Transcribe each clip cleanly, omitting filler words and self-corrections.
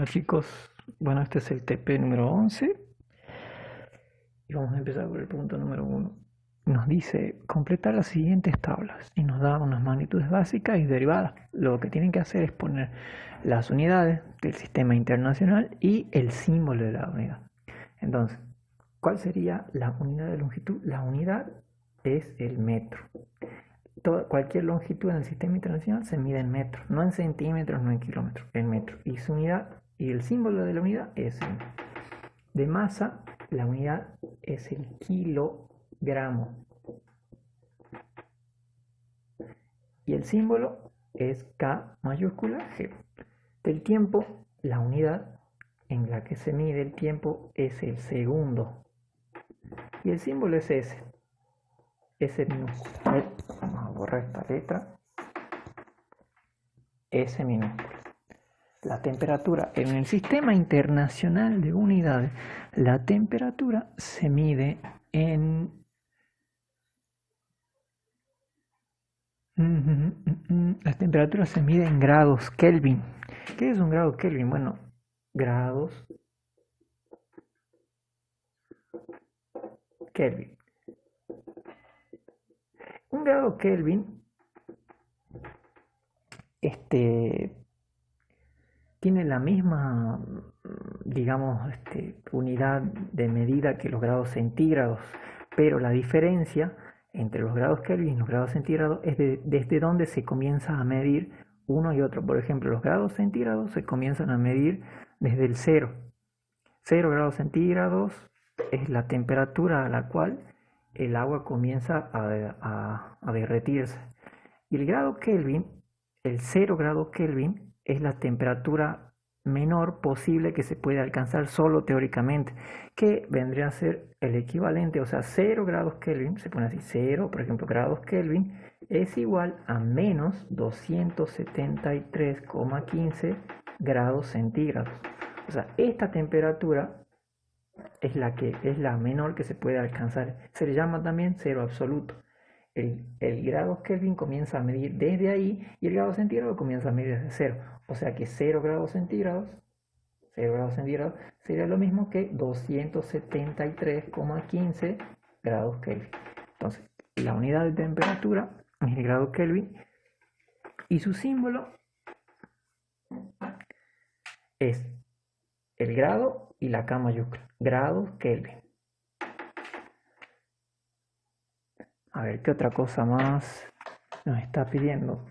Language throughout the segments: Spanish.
chicos, bueno, este es el TP número 11 y vamos a empezar por el punto número 1. Nos dice completar las siguientes tablas y nos da unas magnitudes básicas y derivadas. Lo que tienen que hacer es poner las unidades del sistema internacional y el símbolo de la unidad. Entonces, ¿cuál sería la unidad de longitud? La unidad es el metro. Cualquier longitud en el sistema internacional se mide en metros, no en centímetros, no en kilómetros, en metros. Y su unidad y el símbolo de la unidad es de masa, la unidad es el kilogramo. Y el símbolo es K mayúscula G. Del tiempo, la unidad en la que se mide el tiempo es el segundo. Y el símbolo es S. S minúscula. Vamos a borrar esta letra. S minúscula. La temperatura en el sistema internacional de unidades, la temperatura se mide en la temperatura se mide en grados Kelvin. ¿Qué es un grado Kelvin? Bueno, grados Kelvin. Un grado Kelvin tiene la misma, digamos, unidad de medida que los grados centígrados, pero la diferencia entre los grados Kelvin y los grados centígrados es desde donde se comienza a medir uno y otro. Por ejemplo, los grados centígrados se comienzan a medir desde el 0. 0 grados centígrados es la temperatura a la cual el agua comienza a derretirse. Y el grado Kelvin, el 0 grado Kelvin, es la temperatura menor posible que se puede alcanzar solo teóricamente, que vendría a ser el equivalente, o sea, 0 grados Kelvin, se pone así, 0, por ejemplo, grados Kelvin, es igual a menos 273,15 grados centígrados. O sea, esta temperatura es la menor que se puede alcanzar. Se le llama también cero absoluto. El grado Kelvin comienza a medir desde ahí y el grado centígrado comienza a medir desde 0. O sea que 0 grados centígrados sería lo mismo que 273,15 grados Kelvin. Entonces, la unidad de temperatura es el grado Kelvin y su símbolo es el grado y la K mayúscula, grados Kelvin. A ver, ¿qué otra cosa más nos está pidiendo?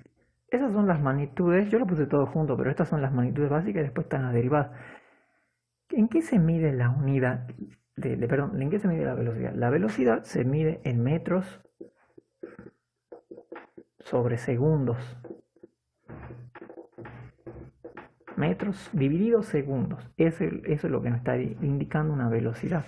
Esas son las magnitudes, yo lo puse todo junto, pero estas son las magnitudes básicas y después están las derivadas. ¿En qué se mide la unidad? Perdón, ¿en qué se mide la velocidad? La velocidad se mide en metros sobre segundos. Metros divididos segundos. Eso es lo que nos está indicando una velocidad.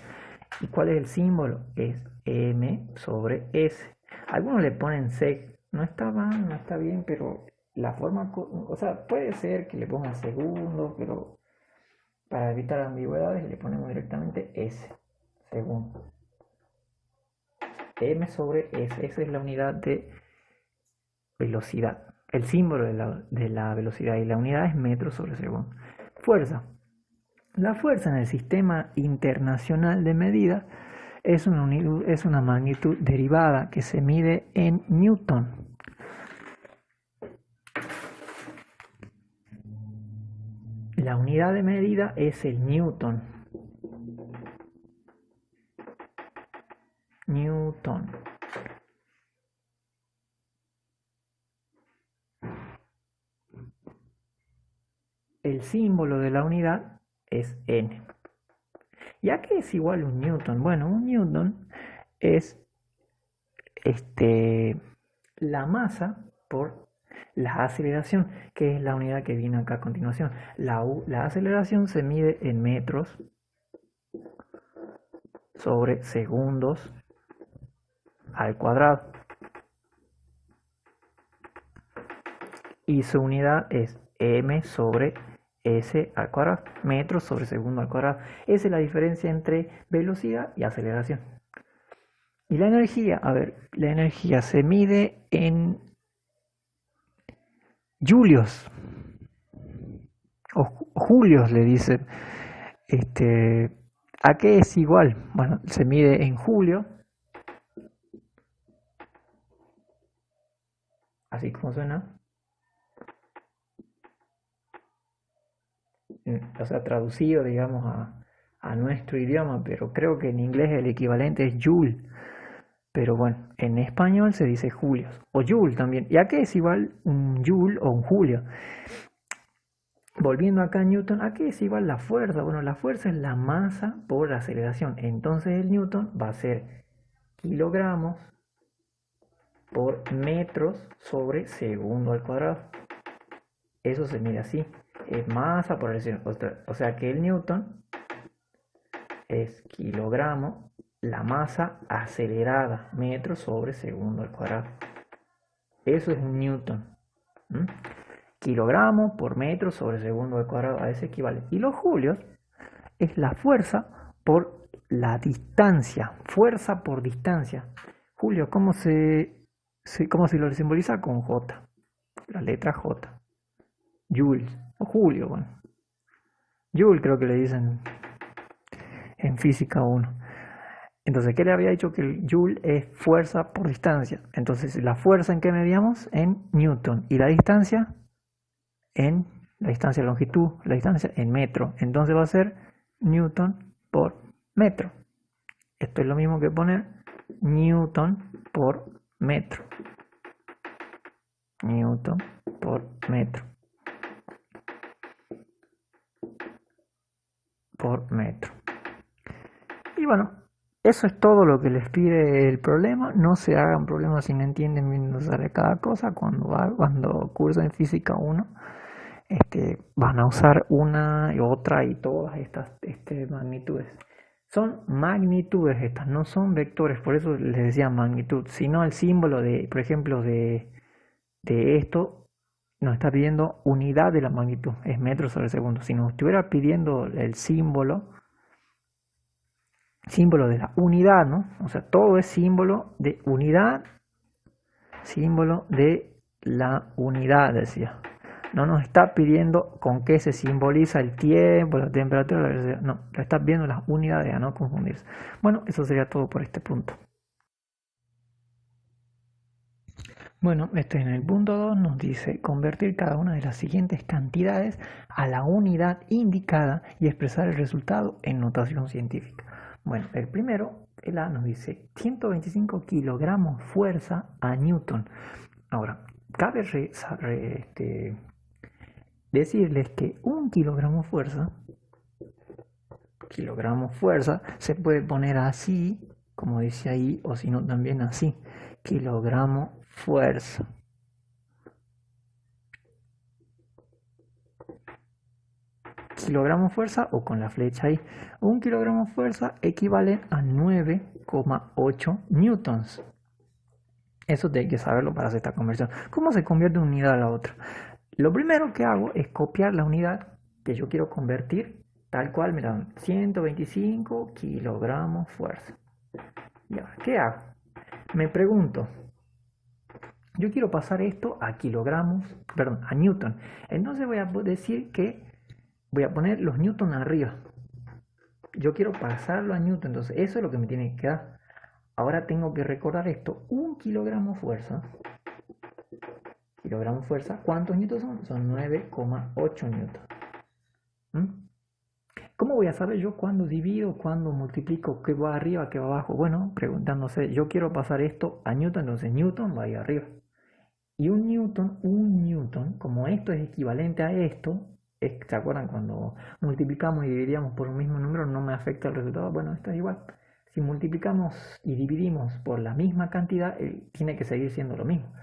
¿Y cuál es el símbolo? Es m sobre s. Algunos le ponen sec. No está mal, no está bien, pero la forma, o sea, puede ser que le pongan segundos, pero para evitar ambigüedades le ponemos directamente s, segundo. M sobre s, esa es la unidad de velocidad. El símbolo de la velocidad y la unidad es metros sobre segundo. Fuerza. La fuerza en el sistema internacional de medida es una magnitud derivada que se mide en newton. La unidad de medida es el newton. Newton. El símbolo de la unidad es n. ¿Ya qué es igual a un newton? Bueno, un newton es la masa por la aceleración, que es la unidad que viene acá a continuación. La aceleración se mide en metros sobre segundos al cuadrado. Y su unidad es m sobre s al cuadrado, metros sobre segundo al cuadrado. Esa es la diferencia entre velocidad y aceleración. Y la energía, a ver, la energía se mide en julios. o julios le dicen. Este, ¿A qué es igual? Bueno, se mide en julio, así como suena, o sea, traducido, digamos, a nuestro idioma, pero creo que en inglés el equivalente es Joule. Pero bueno, en español se dice julios o Joule también. ¿Y a qué es igual un Joule o un julio? Volviendo acá a Newton, ¿a qué es igual la fuerza? Bueno, la fuerza es la masa por la aceleración. Entonces el Newton va a ser kilogramos por metros sobre segundo al cuadrado. Eso se mide así. Es masa por aceleración. O sea que el Newton es kilogramo, la masa acelerada, metros sobre segundo al cuadrado. Eso es un Newton. ¿Mm? Kilogramos por metro sobre segundo al cuadrado, a ese equivale. Y los julios es la fuerza por la distancia, fuerza por distancia. Julio, cómo se lo simboliza? Con J, la letra J. Jules, o Julio, bueno. Joule creo que le dicen en física 1. Entonces, ¿qué le había dicho? Que el Joule es fuerza por distancia. Entonces, ¿la fuerza en qué medíamos? En Newton. ¿Y la distancia? En la distancia de longitud, la distancia en metro. Entonces va a ser Newton por metro. Esto es lo mismo que poner Newton por metro. Newton por metro. Por metro. Y bueno, eso es todo lo que les pide el problema. No se hagan problemas si no entienden bien dónde sale cada cosa. Cuando cursan física 1, van a usar una y otra y todas estas magnitudes. Son magnitudes estas, no son vectores, por eso les decía magnitud, sino el símbolo de, por ejemplo, de esto nos está pidiendo unidad de la magnitud, es metros sobre segundo. Si nos estuviera pidiendo el símbolo de la unidad, ¿no? O sea, todo es símbolo de unidad, símbolo de la unidad, decía. No nos está pidiendo con qué se simboliza el tiempo, la temperatura, la velocidad. No, lo está viendo las unidades, a no confundirse. Bueno, eso sería todo por este punto. Bueno, en el punto 2 nos dice convertir cada una de las siguientes cantidades a la unidad indicada y expresar el resultado en notación científica. Bueno, el primero, el A, nos dice 125 kilogramos fuerza a Newton. Ahora, cabe decirles que un kilogramo fuerza se puede poner así, como dice ahí, o si no también así, kilogramo fuerza. Kilogramo fuerza o con la flecha ahí. Un kilogramo fuerza equivale a 9,8 newtons. Eso hay que saberlo para hacer esta conversión. ¿Cómo se convierte una unidad a la otra? Lo primero que hago es copiar la unidad que yo quiero convertir tal cual, mira, 125 kilogramos fuerza. ¿Y ahora qué hago? Me pregunto, yo quiero pasar esto a kilogramos, perdón, a newton. Entonces voy a decir que voy a poner los newton arriba. Yo quiero pasarlo a newton, entonces eso es lo que me tiene que dar. Ahora tengo que recordar esto, un kilogramo fuerza. Kilogramo fuerza, ¿cuántos newtons son? Son 9,8 newtons. ¿Cómo voy a saber yo cuándo divido, cuándo multiplico, qué va arriba, qué va abajo? Bueno, preguntándose, yo quiero pasar esto a newton, entonces newton va ahí arriba. Y un newton, como esto es equivalente a esto, ¿se acuerdan cuando multiplicamos y dividíamos por un mismo número no me afecta el resultado? Bueno, esto es igual. Si multiplicamos y dividimos por la misma cantidad, tiene que seguir siendo lo mismo.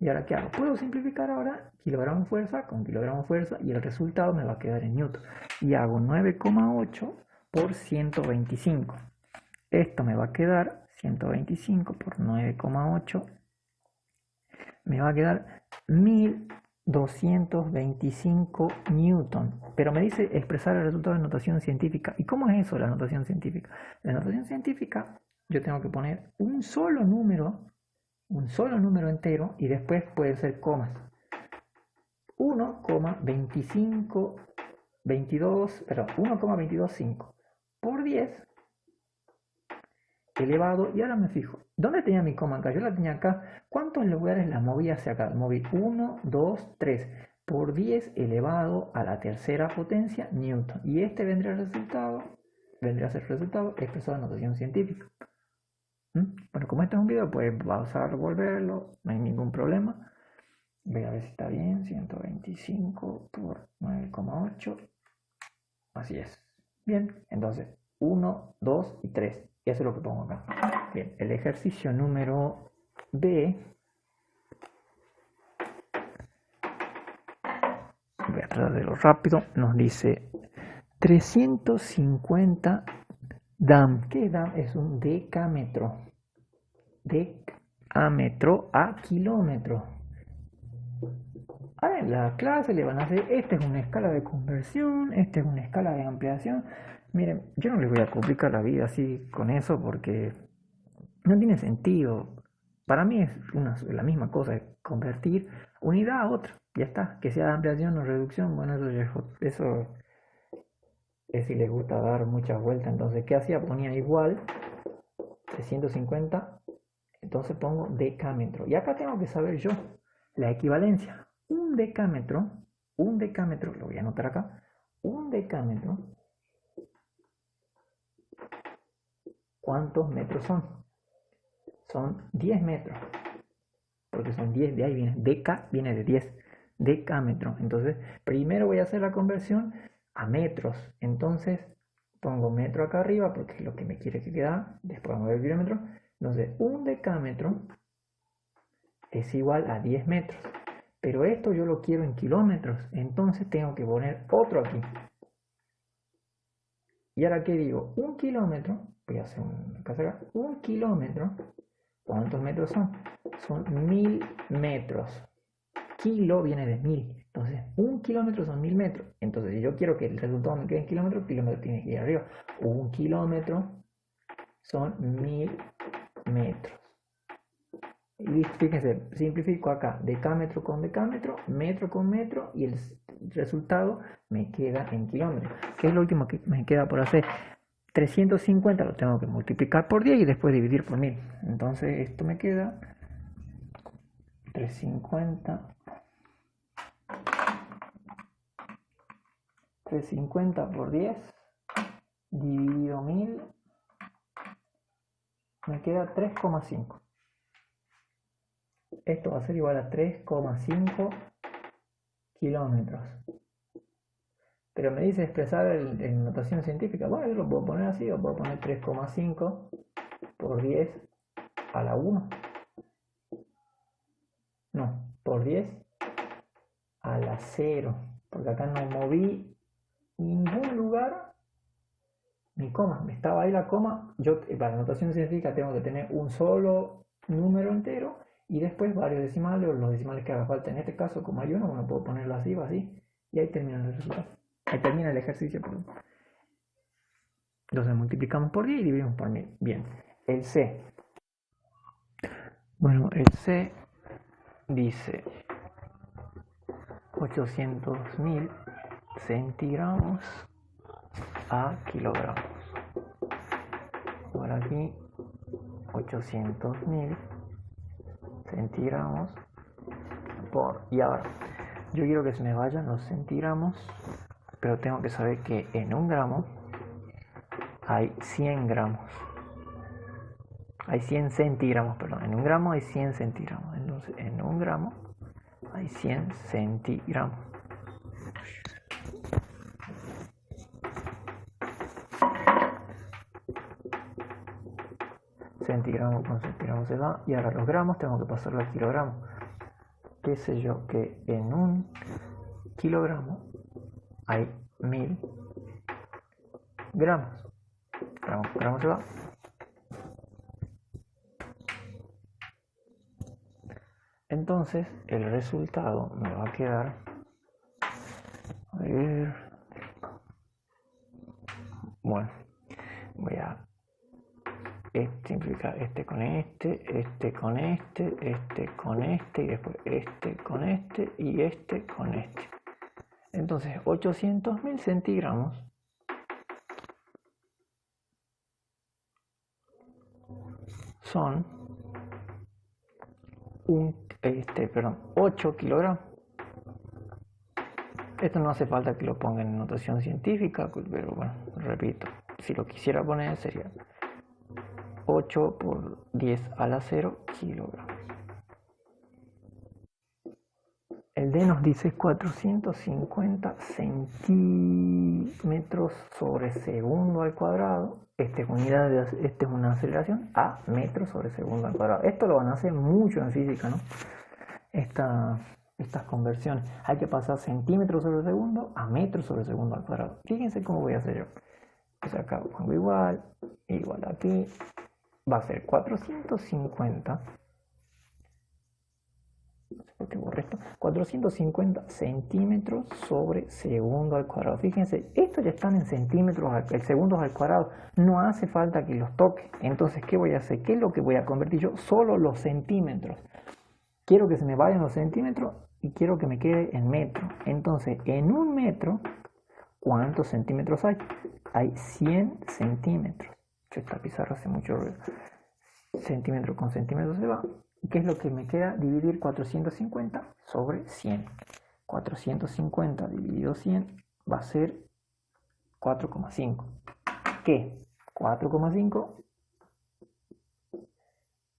¿Y ahora qué hago? Puedo simplificar ahora kilogramo fuerza con kilogramo fuerza y el resultado me va a quedar en newton. Y hago 9,8 por 125. Esto me va a quedar 125 por 9,8. Me va a quedar 1225 newton. Pero me dice expresar el resultado en notación científica. ¿Y cómo es eso, la notación científica? La notación científica, yo tengo que poner un solo número entero y después puede ser comas. 1,225 por 10 elevado, y ahora me fijo, ¿dónde tenía mi coma acá? Yo la tenía acá. ¿Cuántos lugares la moví hacia acá? Moví 1, 2, 3 por 10 elevado a la tercera potencia newton. Y este vendría a ser el resultado expresado en notación científica. Bueno, como este es un video, pues vamos a revolverlo, no hay ningún problema. Voy a ver si está bien. 125 por 9,8. Así es. Bien, entonces 1, 2 y 3. Y eso es lo que pongo acá. Bien, el ejercicio número B. Voy a tratar de lo rápido. Nos dice 350 DAM. ¿Qué es DAM? Es un decámetro. Decámetro a kilómetro. Ahora en la clase le van a hacer, esta es una escala de conversión, esta es una escala de ampliación. Miren, yo no les voy a complicar la vida así con eso porque no tiene sentido. Para mí es la misma cosa, es convertir unidad a otra. Ya está, que sea de ampliación o reducción, bueno, eso es si les gusta dar muchas vueltas. Entonces, ¿qué hacía? Ponía igual 350, entonces pongo decámetro. Y acá tengo que saber yo la equivalencia. Un decámetro, lo voy a anotar acá, un decámetro, ¿cuántos metros son? Son 10 metros, porque son 10, de ahí viene, deca viene de 10, decámetro. Entonces, primero voy a hacer la conversión a metros, entonces pongo metro acá arriba, porque es lo que me quiere que queda, después vamos a ver kilómetro. Entonces, un decámetro es igual a 10 metros. Pero esto yo lo quiero en kilómetros, entonces tengo que poner otro aquí. Y ahora, ¿qué digo? Un kilómetro, voy a hacer una casa acá, un kilómetro, ¿cuántos metros son? Son 1000 metros. Kilo viene de 1000, entonces un kilómetro son 1000 metros. Entonces, si yo quiero que el resultado me quede en kilómetros, kilómetro tiene que ir arriba. Un kilómetro son 1000 metros. Y fíjense, simplifico acá, decámetro con decámetro, metro con metro, y el resultado me queda en kilómetros. ¿Qué es lo último que me queda por hacer? 350 lo tengo que multiplicar por 10 y después dividir por 1000. Entonces esto me queda 350 por 10 dividido 1000 me queda 3,5. Esto va a ser igual a 3,5 kilómetros. Pero me dice expresar en notación científica. Bueno, yo lo puedo poner así, o puedo poner 3,5 por 10 a la 1. No, por 10 a la 0. Porque acá no moví ningún lugar mi coma. Estaba ahí la coma. Yo para notación científica tengo que tener un solo número entero y después varios decimales o los decimales que haga falta. En este caso, como hay uno, bueno, puedo ponerlo así o así. Y ahí termina el resultado. Ahí termina el ejercicio. Entonces multiplicamos por 10 y dividimos por 1000. Bien, el C. Bueno, el C dice 800.000 centigramos a kilogramos. Por aquí 800.000 centigramos por... Y ahora, yo quiero que se me vayan los centigramos, pero tengo que saber que en un gramo hay 100 gramos. Hay 100 centigramos, perdón. En un gramo hay 100 centigramos. Entonces, en un gramo hay 100 centigramos. Centigramo con centigramo se va. Y ahora los gramos tengo que pasarlo a kilogramos. Qué sé yo, que en un kilogramo hay 1000 gramos. Gramo se va. Entonces el resultado me va a quedar, a ver, bueno, voy a simplificar este con este con este con este, y después este con este y este con este. Entonces 800.000 centigramos son 8 kilogramos. Esto no hace falta que lo pongan en notación científica, pero bueno, repito, si lo quisiera poner sería 8 por 10 a la 0 kilogramos. El D nos dice 450 centímetros sobre segundo al cuadrado. Esta es una aceleración a metros sobre segundo al cuadrado. Esto lo van a hacer mucho en física, ¿no? Estas conversiones. Hay que pasar centímetros sobre segundo a metros sobre segundo al cuadrado. Fíjense cómo voy a hacer yo. Pues acá pongo igual aquí. Va a ser 450. 450 centímetros sobre segundo al cuadrado. Fíjense, estos ya están en centímetros, segundos al cuadrado. No hace falta que los toque. Entonces, ¿qué voy a hacer? ¿Qué es lo que voy a convertir yo? Solo los centímetros. Quiero que se me vayan los centímetros y quiero que me quede en metro. Entonces, en un metro, ¿cuántos centímetros hay? Hay 100 centímetros. Esta pizarra hace mucho ruido. Centímetro con centímetro se va. ¿Qué es lo que me queda? Dividir 450 sobre 100. 450 dividido 100 va a ser 4,5. ¿Qué? 4,5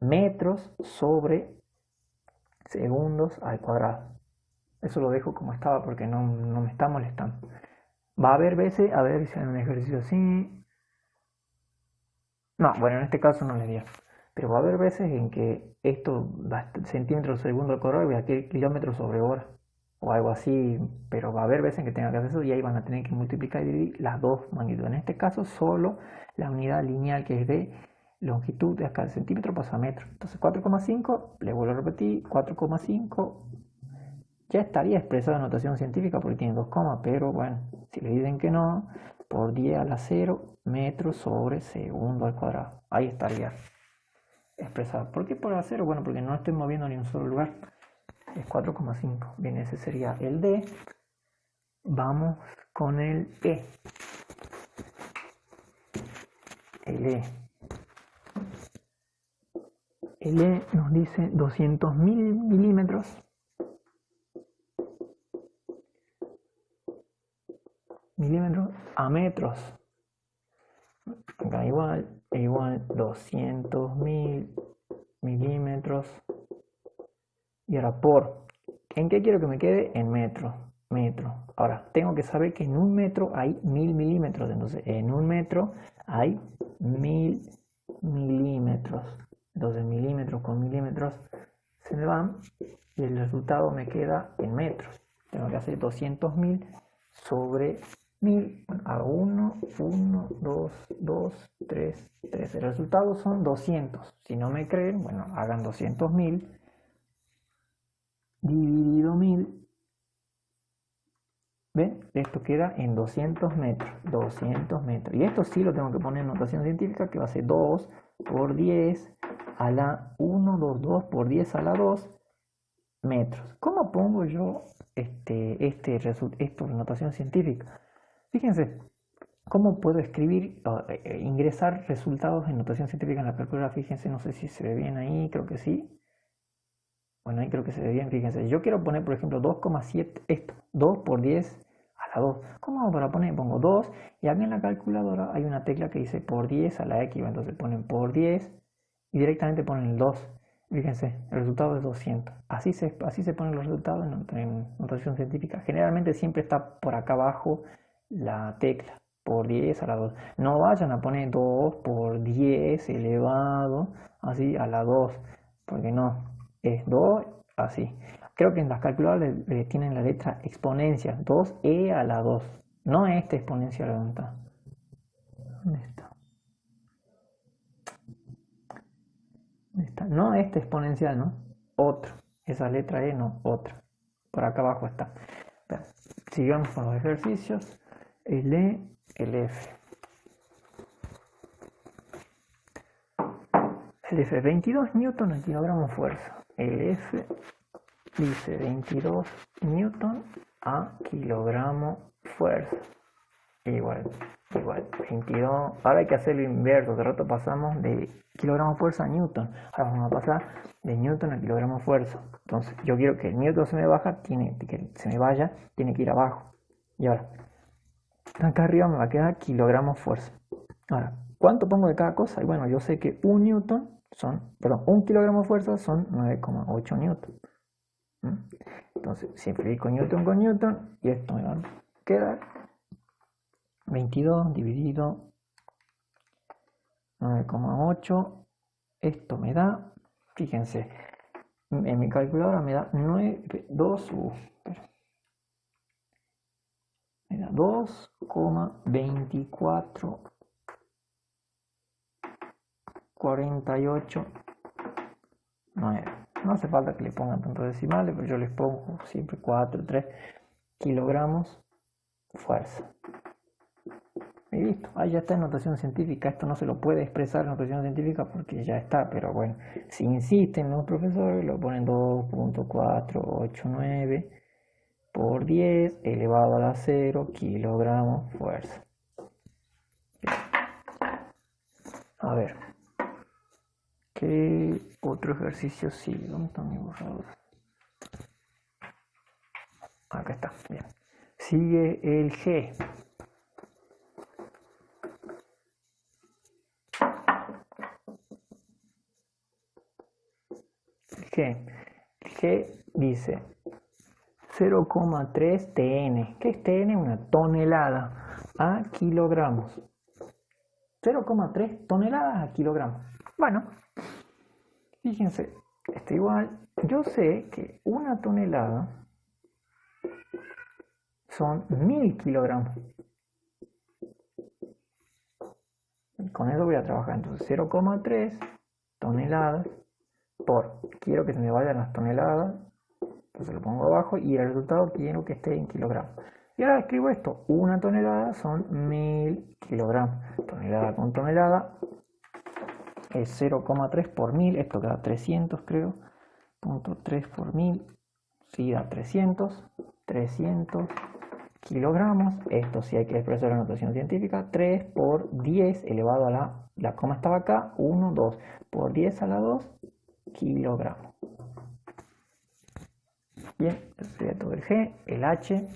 metros sobre segundos al cuadrado. Eso lo dejo como estaba porque no me está molestando. Va a haber veces, a ver si hay un ejercicio así. No, bueno, en este caso no le dio. Pero va a haber veces en que esto va centímetros segundo al cuadrado y aquí kilómetros sobre hora o algo así, pero va a haber veces en que tenga que hacer eso y ahí van a tener que multiplicar y dividir las dos magnitudes. En este caso solo la unidad lineal que es de longitud de acá el centímetro pasa a metro. Entonces 4,5, le vuelvo a repetir, 4,5 ya estaría expresado en notación científica porque tiene 2 comas, pero bueno, si le dicen que no, por 10 a la 0 metros sobre segundo al cuadrado. Ahí estaría expresado. ¿Por qué por la 0? Bueno, porque no estoy moviendo ni un solo lugar. Es 4,5. Bien, ese sería el D. Vamos con el E. El E. El E nos dice 200.000 milímetros. Milímetros a metros. Acá igual 200.000 milímetros. Y ahora por. ¿En qué quiero que me quede? En metro. Ahora, tengo que saber que en un metro hay 1000 milímetros. Entonces, en un metro hay 1000 milímetros. Entonces, milímetros con milímetros se me van y el resultado me queda en metros. Tengo que hacer 200.000 sobre 1000. Bueno, hago 1, 2, 3. El resultado son 200. Si no me creen, bueno, hagan 200.000 dividido 1000. ¿Ven? Esto queda en 200 metros. 200 metros. Y esto sí lo tengo que poner en notación científica, que va a ser 2 por 10 a la 1, 2 por 10 a la 2 metros. ¿Cómo pongo yo esto en notación científica? Fíjense, ¿cómo puedo escribir, ingresar resultados en notación científica en la calculadora? Fíjense, no sé si se ve bien ahí, creo que sí. Bueno, ahí creo que se ve bien, fíjense. Yo quiero poner, por ejemplo, 2,7, esto, 2 por 10 a la 2. ¿Cómo hago para poner? Pongo 2 y aquí en la calculadora hay una tecla que dice por 10 a la X. Entonces ponen por 10 y directamente ponen el 2. Fíjense, el resultado es 200. Así se ponen los resultados en notación científica. Generalmente siempre está por acá abajo la tecla, por 10 a la 2. No vayan a poner 2 por 10 elevado así a la 2, porque no. Es 2, así. Creo que en las calculadoras tienen la letra exponencia, 2e a la 2. No esta exponencial, ¿dónde está? ¿Dónde está? ¿Dónde está? No esta exponencial, ¿no? Otro. Esa letra E, no, otra. Por acá abajo está. Bien. Sigamos con los ejercicios. El E, el F. El F, 22 newton al kilogramo fuerza. El F dice 22 newton a kilogramo fuerza. Igual, 22. Ahora hay que hacerlo inverso. De rato pasamos de kilogramo fuerza a newton. Ahora vamos a pasar de newton a kilogramo fuerza. Entonces, yo quiero que el newton se me baja, que se me vaya, tiene que ir abajo. Y ahora, acá arriba me va a quedar kilogramo fuerza. Ahora, ¿cuánto pongo de cada cosa? Y bueno, yo sé que un kilogramo fuerza son 9,8 newton. Entonces, simplifico newton con newton y esto me va a quedar 22 dividido 9,8. Esto me da, fíjense, en mi calculadora me da 2,2448,9. No hace falta que le pongan tantos decimales, pero yo les pongo siempre 4, 3 kilogramos fuerza. Y listo, ahí ya está en notación científica. Esto no se lo puede expresar en notación científica porque ya está, pero bueno, si insisten los profesores, lo ponen 2,489 por 10 elevado a la 0 kilogramos fuerza. A ver, ¿qué otro ejercicio sigue? ¿Dónde están mis borradores? Acá está, bien. Sigue el G. El G dice 0,3 TN. ¿Qué es TN? Una tonelada a kilogramos. 0,3 toneladas a kilogramos. Bueno, fíjense, está igual. Yo sé que una tonelada son 1000 kilogramos. Con eso voy a trabajar. Entonces 0,3 toneladas por, quiero que se me vayan las toneladas, entonces lo pongo abajo y el resultado quiero que esté en kilogramos. Y ahora escribo esto, una tonelada son 1000 kilogramos. Tonelada con tonelada es 0,3 por 1000, esto da 300 creo, punto 3 por 1000, sí da 300 kilogramos. Esto sí hay que expresar la notación científica, 3 por 10 elevado a la coma estaba acá, 1, 2, por 10 a la 2 kilogramos. Bien, eso sería todo el G, el H.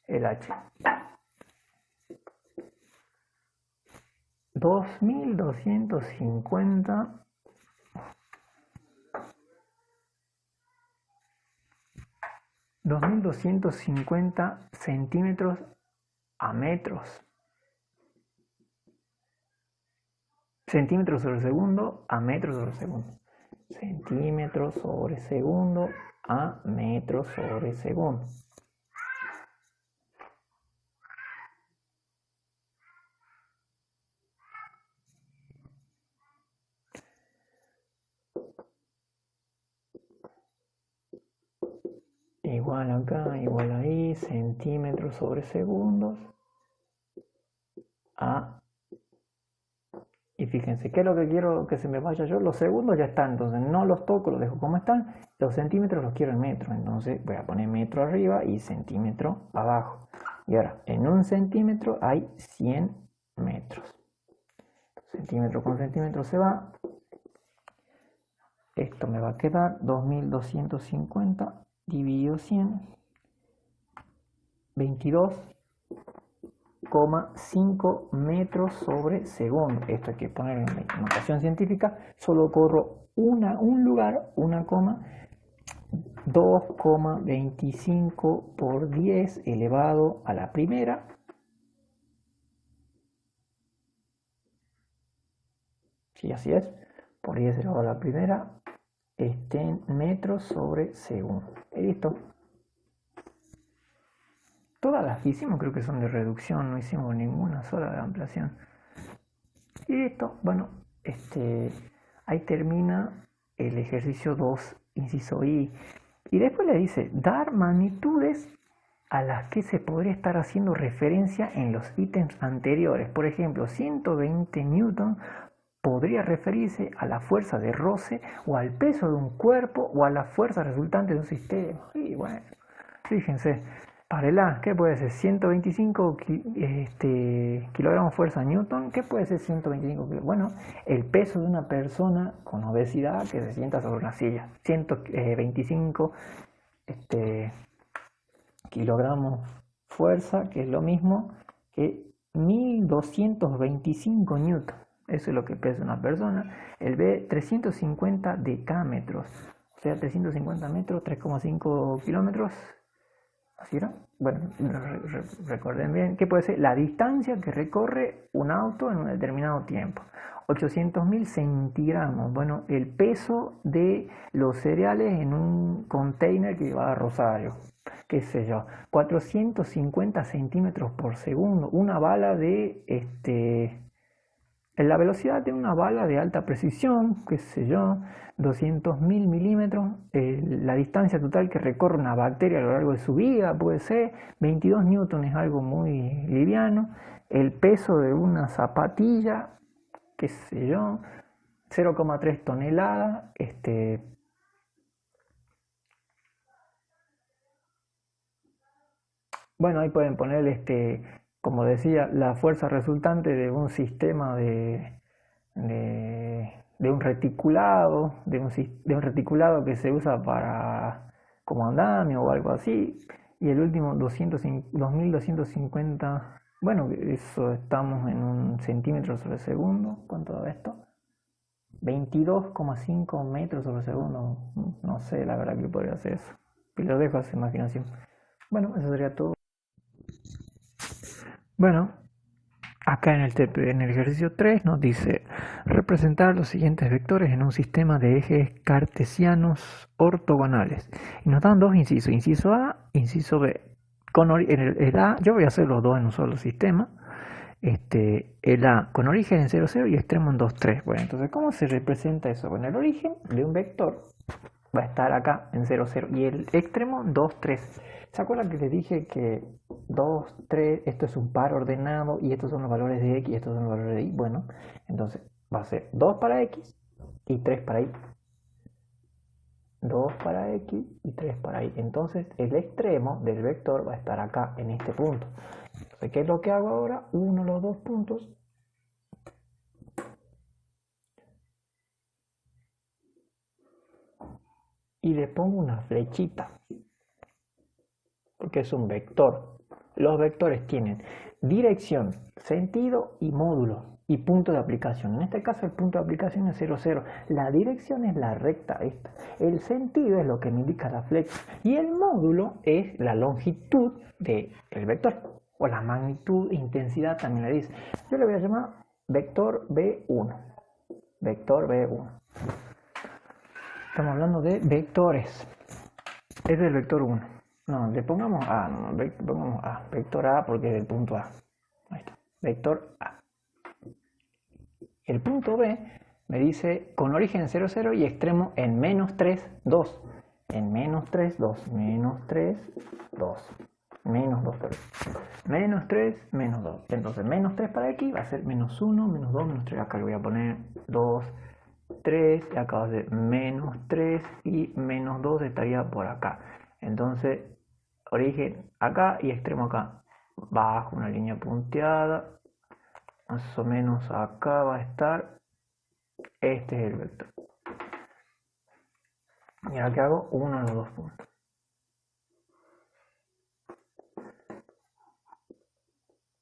El H. 2250 2250 centímetros a metros. Centímetros sobre segundo a metros sobre segundo. Centímetros sobre segundo a metros sobre segundo. Igual acá, igual ahí, centímetros sobre segundos a... Y fíjense, ¿qué es lo que quiero que se me vaya yo? Los segundos ya están, entonces no los toco, los dejo como están. Los centímetros los quiero en metros, entonces voy a poner metro arriba y centímetro abajo. Y ahora, en un centímetro hay 100 metros. Centímetro con centímetro se va. Esto me va a quedar 2250 dividido 100, 22,5 metros sobre segundo. Esto hay que poner en la notación científica. Solo corro un lugar, una coma, 2,25 por 10 elevado a la primera. Sí, así es. Por 10 elevado a la primera. En metros sobre segundo. Y listo. Todas las que hicimos creo que son de reducción, no hicimos ninguna sola de ampliación. Y listo, bueno, ahí termina el ejercicio 2, inciso I. Y después le dice, dar magnitudes a las que se podría estar haciendo referencia en los ítems anteriores. Por ejemplo, 120 newton podría referirse a la fuerza de roce o al peso de un cuerpo o a la fuerza resultante de un sistema. Y bueno, fíjense, para el A, ¿qué puede ser? 125 kilogramos fuerza newton. ¿Qué puede ser 125 kilogramos? Bueno, el peso de una persona con obesidad que se sienta sobre una silla. 125 kilogramos fuerza, que es lo mismo que 1225 newton. Eso es lo que pesa una persona. El B, 350 decámetros. O sea, 350 metros, 3,5 kilómetros. ¿Así era? Bueno, recuerden bien. ¿Qué puede ser? La distancia que recorre un auto en un determinado tiempo. 800.000 centigramos. Bueno, el peso de los cereales en un container que va a Rosario. Qué sé yo. 450 centímetros por segundo. Una bala de la velocidad de una bala de alta precisión, qué sé yo, 200.000 milímetros, la distancia total que recorre una bacteria a lo largo de su vida puede ser 22 newton, es algo muy liviano, el peso de una zapatilla, qué sé yo, 0,3 toneladas, bueno, ahí pueden poner, como decía, la fuerza resultante de un sistema de un reticulado, de un reticulado que se usa para como andamio o algo así. Y el último 2250, bueno, eso estamos en un centímetro sobre segundo. ¿Cuánto da esto? 22,5 metros sobre segundo. No sé, la verdad que podría hacer eso. Y lo dejo a su imaginación. Bueno, eso sería todo. Bueno, acá en el ejercicio 3 nos dice representar los siguientes vectores en un sistema de ejes cartesianos ortogonales. Y nos dan dos incisos, inciso A, inciso B. En el A, yo voy a hacer los dos en un solo sistema. El A con origen en 0, 0 y extremo en 2, 3. Bueno, entonces, ¿cómo se representa eso? Bueno, el origen de un vector va a estar acá en 0, 0 y el extremo 2, 3. ¿Se acuerdan que les dije que 2, 3, esto es un par ordenado y estos son los valores de x y estos son los valores de y? Bueno, entonces va a ser 2 para x y 3 para y. 2 para x y 3 para y. Entonces el extremo del vector va a estar acá en este punto. Entonces, ¿qué es lo que hago ahora? Uno los dos puntos y le pongo una flechita, porque es un vector. Los vectores tienen dirección, sentido y módulo y punto de aplicación. En este caso el punto de aplicación es 0, 0. La dirección es la recta esta. El sentido es lo que me indica la flecha. Y el módulo es la longitud del vector. O la magnitud, intensidad también le dice. Yo le voy a llamar vector B1. Vector B1. Estamos hablando de vectores. Este es el vector 1. No, le pongamos A, pongamos A, vector A porque es el punto A. Ahí está, vector A. El punto B me dice con origen en 0, 0 y extremo en menos 3, 2. En menos 3, 2, menos 3, 2, menos 2, menos 3, menos 2. Entonces menos 3 para aquí va a ser menos 1, menos 2, menos 3. Acá le voy a poner 2, 3, y acá va a ser menos 3 y menos 2 estaría por acá. Entonces, origen acá y extremo acá. Bajo una línea punteada, más o menos acá va a estar. Este es el vector. Y ahora que hago uno en los dos puntos.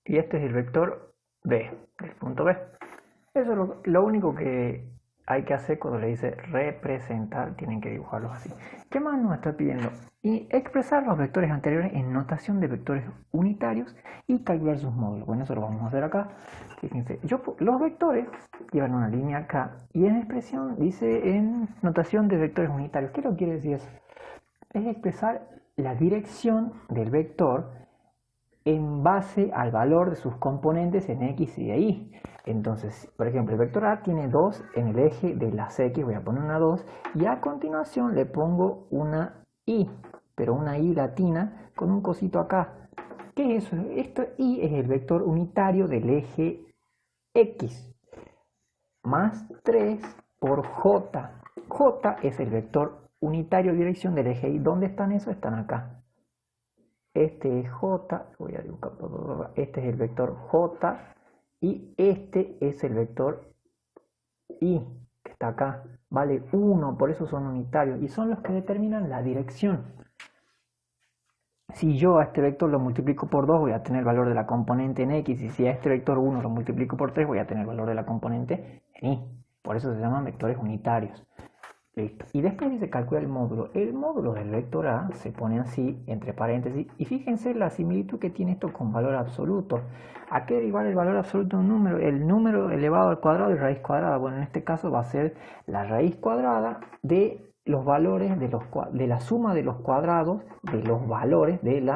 Y este es el vector B, el punto B. Eso es lo único que hay que hacer cuando le dice representar, tienen que dibujarlos así. ¿Qué más nos está pidiendo? Y expresar los vectores anteriores en notación de vectores unitarios y calcular sus módulos. Bueno, eso lo vamos a hacer acá. Fíjense, los vectores llevan una línea acá y en expresión dice en notación de vectores unitarios. ¿Qué lo quiere decir eso? Es expresar la dirección del vector en base al valor de sus componentes en x y de y. Entonces, por ejemplo, el vector A tiene 2 en el eje de las x, voy a poner una 2, y a continuación le pongo una y. pero una I latina con un cosito acá. ¿Qué es eso? Esto I es el vector unitario del eje X, más 3 por J. J es el vector unitario de dirección del eje Y. ¿Dónde están esos? Están acá. Este es J, voy a dibujar, este es el vector J y este es el vector Y, que está acá. Vale 1, por eso son unitarios y son los que determinan la dirección. Si yo a este vector lo multiplico por 2, voy a tener el valor de la componente en X, y si a este vector 1 lo multiplico por 3, voy a tener el valor de la componente en Y. Por eso se llaman vectores unitarios. Listo. Y después dice calcula el módulo. El módulo del vector A se pone así, entre paréntesis, y fíjense la similitud que tiene esto con valor absoluto. ¿A qué igual el valor absoluto de un número? El número elevado al cuadrado y raíz cuadrada. Bueno, en este caso va a ser la raíz cuadrada de los valores de la suma de los cuadrados de los valores del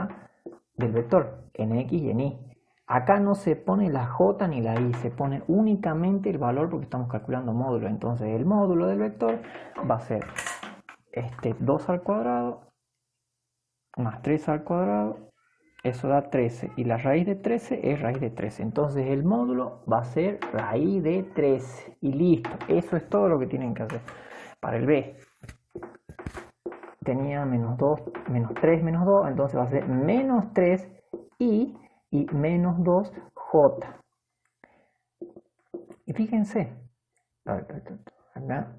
vector en X y en Y. Acá no se pone la J ni la I, se pone únicamente el valor porque estamos calculando módulo. Entonces el módulo del vector va a ser 2 al cuadrado más 3 al cuadrado, eso da 13. Y la raíz de 13 es raíz de 13. Entonces el módulo va a ser raíz de 13. Y listo, eso es todo lo que tienen que hacer. Para el B tenía menos 2, menos 3, menos 2, entonces va a ser menos 3 y menos 2 J. Y fíjense, acá,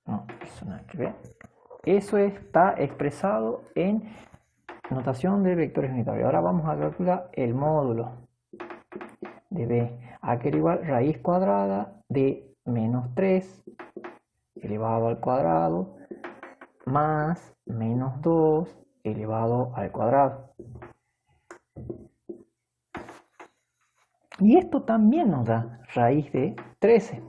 no, eso nada que ver. Eso está expresado en notación de vectores unitarios. Ahora vamos a calcular el módulo de B. A que era igual raíz cuadrada de menos 3 elevado al cuadrado más menos 2 elevado al cuadrado. Y esto también nos da raíz de 13.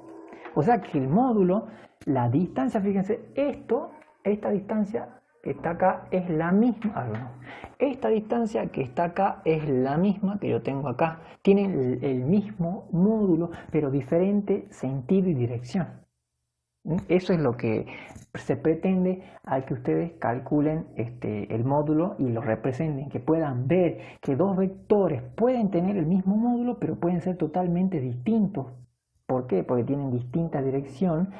O sea que el módulo, la distancia, fíjense, esta distancia que está acá es la misma. Esta distancia que está acá es la misma que yo tengo acá. Tienen el mismo módulo, pero diferente sentido y dirección. Eso es lo que se pretende al que ustedes calculen el módulo y lo representen, que puedan ver que dos vectores pueden tener el mismo módulo, pero pueden ser totalmente distintos. ¿Por qué? Porque tienen distinta dirección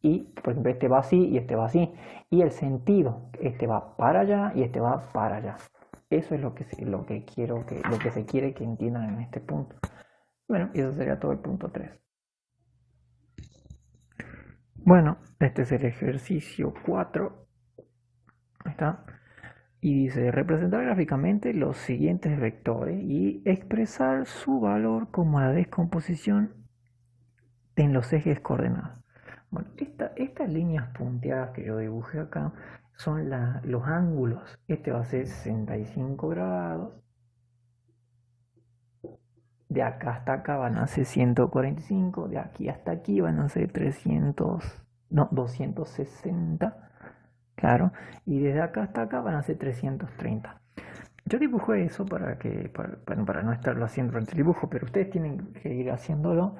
y, por ejemplo, este va así y este va así. Y el sentido, este va para allá y este va para allá. Eso es lo que se quiere que entiendan en este punto. Bueno, y eso sería todo el punto 3. Bueno, este es el ejercicio 4. Ahí está. Y dice, representar gráficamente los siguientes vectores y expresar su valor como la descomposición en los ejes coordenados. Bueno, estas líneas punteadas que yo dibujé acá son los ángulos. Este va a ser 65 grados. De acá hasta acá van a ser 145. De aquí hasta aquí van a ser 260. Claro, y desde acá hasta acá van a ser 330. Yo dibujé eso para no estarlo haciendo durante el dibujo, pero ustedes tienen que ir haciéndolo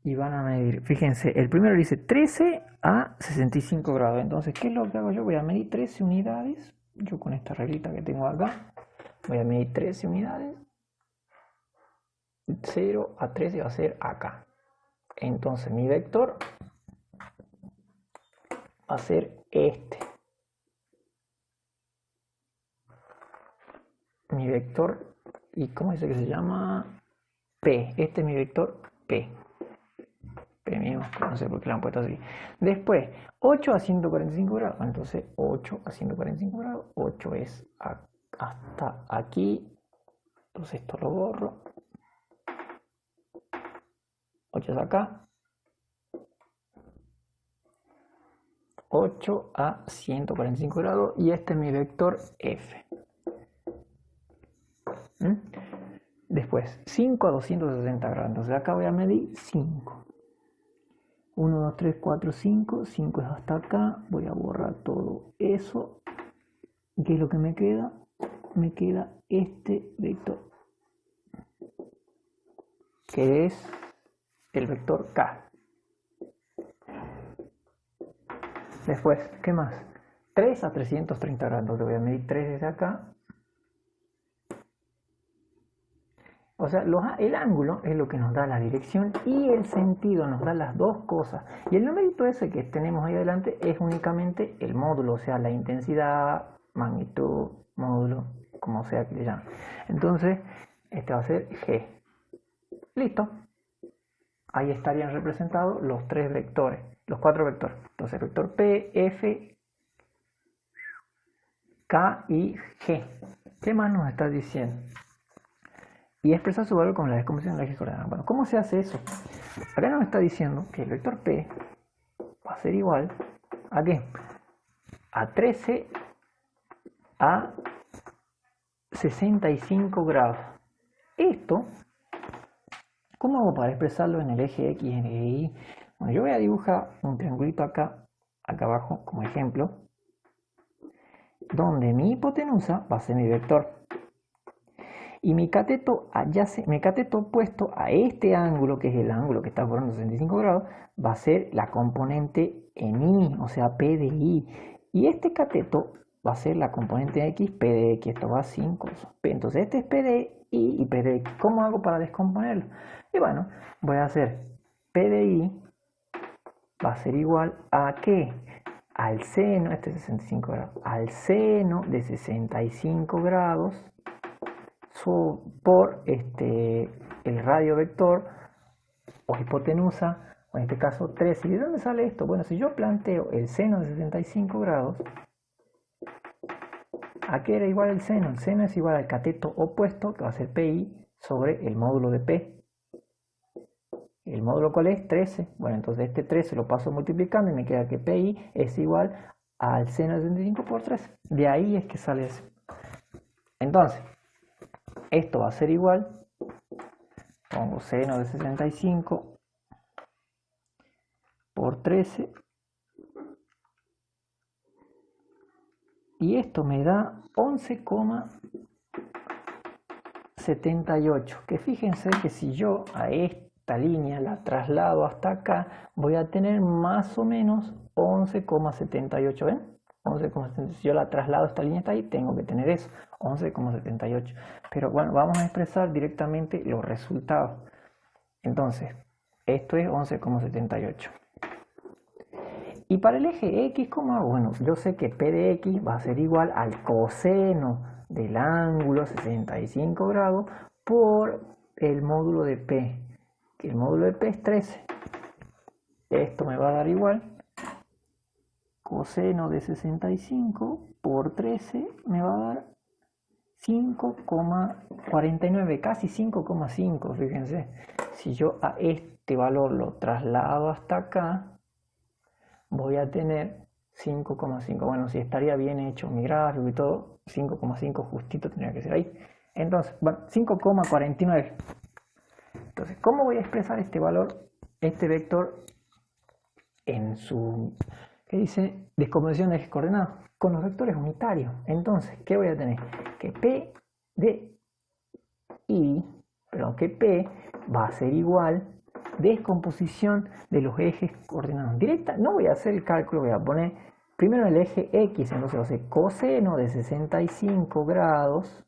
y van a medir. Fíjense, el primero dice 13 a 65 grados. Entonces, ¿qué es lo que hago yo? Voy a medir 13 unidades. Yo con esta reglita que tengo acá, voy a medir 13 unidades. 0 a 13 va a ser acá. Entonces, mi vector va a ser este. Mi vector, ¿y cómo dice que se llama? P. Este es mi vector P. P mío, no sé por qué lo han puesto así. Después, 8 a 145 grados. Entonces, 8 a 145 grados. 8 es hasta aquí. Entonces, esto lo borro. 8 es acá. 8 a 145 grados. Y este es mi vector F. Después, 5 a 260 grados. Entonces acá voy a medir 5. 1, 2, 3, 4, 5. 5 es hasta acá. Voy a borrar todo eso. ¿Qué es lo que me queda? Me queda este vector, que es el vector K. Después, ¿qué más? 3 a 330 grados. Entonces voy a medir 3 desde acá. O sea, el ángulo es lo que nos da la dirección y el sentido nos da las dos cosas. Y el numerito ese que tenemos ahí adelante es únicamente el módulo, o sea, la intensidad, magnitud, módulo, como sea que le llamen. Entonces, este va a ser G. Listo. Ahí estarían representados los tres vectores, los cuatro vectores. Entonces, vector P, F, K y G. ¿Qué más nos está diciendo? Y expresar su valor con la descomposición del eje coordenado. Bueno, ¿cómo se hace eso? Acá nos está diciendo que el vector P va a ser igual ¿a qué? A 13 a 65 grados. Esto, ¿cómo hago para expresarlo en el eje X y en el eje Y? Bueno, yo voy a dibujar un triangulito acá abajo como ejemplo, donde mi hipotenusa va a ser mi vector. Y mi cateto opuesto a este ángulo, que es el ángulo que está formando 65 grados, va a ser la componente en Y, o sea, P de Y. Y este cateto va a ser la componente X, P de X. Esto va sin curso. Entonces este es P de Y y P de X. ¿Cómo hago para descomponerlo? Y bueno, voy a hacer P de Y va a ser igual a ¿qué? Al seno, este es 65 grados, al seno de 65 grados por el radio vector o hipotenusa, o en este caso 13. ¿Y de dónde sale esto? Bueno, si yo planteo el seno de 65 grados, ¿a qué era igual el seno? El seno es igual al cateto opuesto, que va a ser PI, sobre el módulo de P. ¿El módulo cuál es? 13. Bueno, entonces este 13 lo paso multiplicando y me queda que PI es igual al seno de 65 por 13. De ahí es que sale eso. Entonces, esto va a ser igual, pongo seno de 65 por 13, y esto me da 11,78, que fíjense que si yo a esta línea la traslado hasta acá, voy a tener más o menos 11,78, ¿ven? 11,78. Si yo la traslado, esta línea está ahí, tengo que tener eso, 11,78. Pero bueno, vamos a expresar directamente los resultados. Entonces, esto es 11,78. Y para el eje X, ¿cómo hago? Bueno, yo sé que P de X va a ser igual al coseno del ángulo 65 grados por el módulo de P, que el módulo de P es 13. Esto me va a dar igual, coseno de 65 por 13 me va a dar 5,49, casi 5,5, fíjense. Si yo a este valor lo traslado hasta acá, voy a tener 5,5. Bueno, si estaría bien hecho mi gráfico y todo, 5,5 justito tendría que ser ahí. Entonces, bueno, 5,49. Entonces, ¿cómo voy a expresar este valor, este vector, en su, ¿qué dice? Descomposición de ejes coordenados, con los vectores unitarios? Entonces, ¿qué voy a tener? Que P de I, perdón, que P va a ser igual descomposición de los ejes coordenados. Directa, no voy a hacer el cálculo, voy a poner primero el eje X, entonces va a ser coseno de 65 grados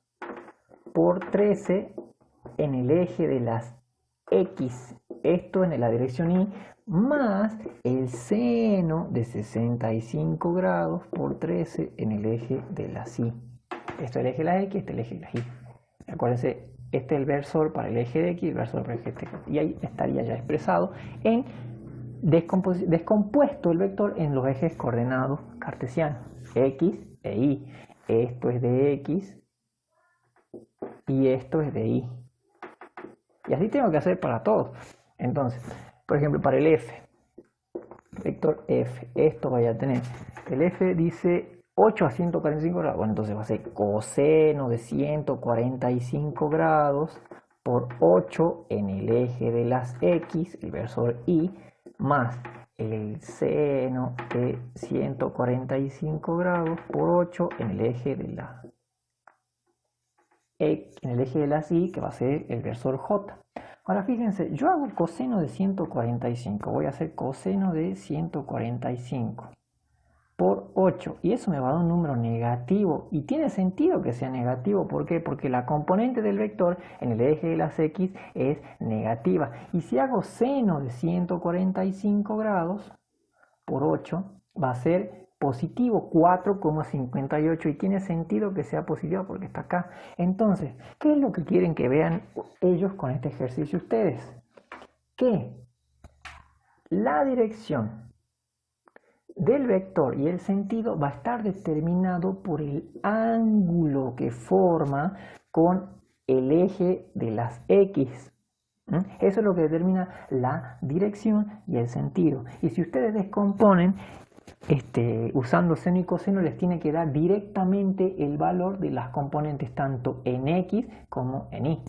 por 13 en el eje de las X, esto en la dirección Y, más el seno de 65 grados por 13 en el eje de las Y. Esto es el eje de las X, este es el eje de las Y. Acuérdense, este es el versor para el eje de X y el versor para el eje de X. Y ahí estaría ya expresado en descompuesto el vector en los ejes coordenados cartesianos, X e Y. Esto es de X y esto es de Y. Y así tengo que hacer para todos. Entonces, por ejemplo, para el F, vector F, esto vaya a tener, el F dice 8 a 145 grados, bueno, entonces va a ser coseno de 145 grados por 8 en el eje de las X, el versor Y, más el seno de 145 grados por 8 en el eje de la X, en el eje de las Y, que va a ser el versor J. Ahora fíjense, yo hago coseno de 145, voy a hacer coseno de 145. por 8. Y eso me va a dar un número negativo. Y tiene sentido que sea negativo. ¿Por qué? Porque la componente del vector en el eje de las X es negativa. Y si hago seno de 145 grados por 8, va a ser positivo 4,58 y tiene sentido que sea positivo porque está acá. Entonces, ¿qué es lo que quieren que vean ellos con este ejercicio ustedes? Que la dirección del vector y el sentido va a estar determinado por el ángulo que forma con el eje de las X. Eso es lo que determina la dirección y el sentido. Y si ustedes descomponen, usando seno y coseno, les tiene que dar directamente el valor de las componentes tanto en X como en Y.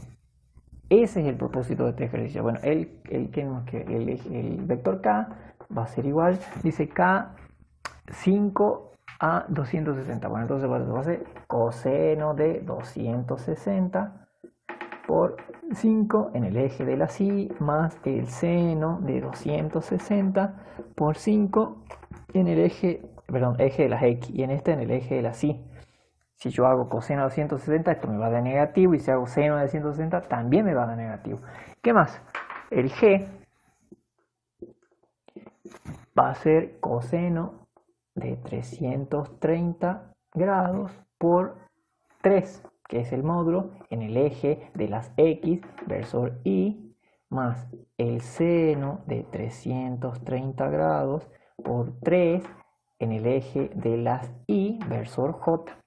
Ese es el propósito de este ejercicio. Bueno, el vector K va a ser igual, dice K 5 a 260. Bueno, entonces va a ser coseno de 260 por 5 en el eje de la Y más el seno de 260 por 5 en el eje de las X y en el eje de la Y. Si yo hago coseno de 260, esto me va a dar negativo, y si hago seno de 160, también me va a dar negativo. ¿Qué más? El G va a ser coseno de 330 grados por 3, que es el módulo en el eje de las X versor Y, más el seno de 330 grados por 3 en el eje de las Y versor J.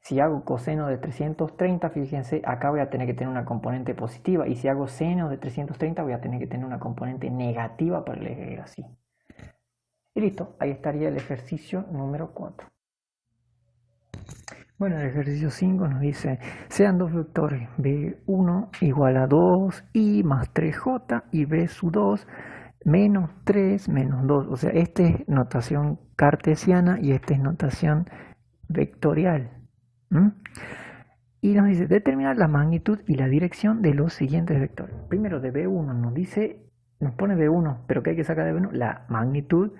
Si hago coseno de 330, fíjense, acá voy a tener que tener una componente positiva. Y si hago seno de 330, voy a tener que tener una componente negativa para el eje de la Y. Y listo, ahí estaría el ejercicio número 4. Bueno, el ejercicio 5 nos dice, sean dos vectores B1 igual a 2i más 3j y B sub 2 menos 3 menos 2. O sea, esta es notación cartesiana y esta es notación vectorial. Y nos dice determinar la magnitud y la dirección de los siguientes vectores. Primero de B1 nos pone B1, pero ¿qué hay que sacar de B1? La magnitud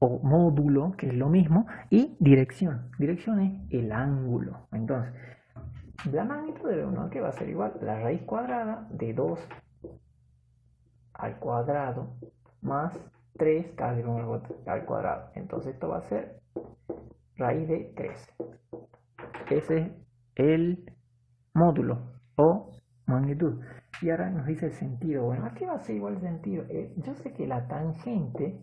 o módulo, que es lo mismo, y dirección. Dirección es el ángulo. Entonces, la magnitud de B1, ¿qué va a ser igual? La raíz cuadrada de 2 al cuadrado más 3 al cuadrado. Entonces esto va a ser raíz de 13. Ese es el módulo o magnitud. Y ahora nos dice el sentido. Bueno, ¿a qué va a ser igual el sentido? Yo sé que la tangente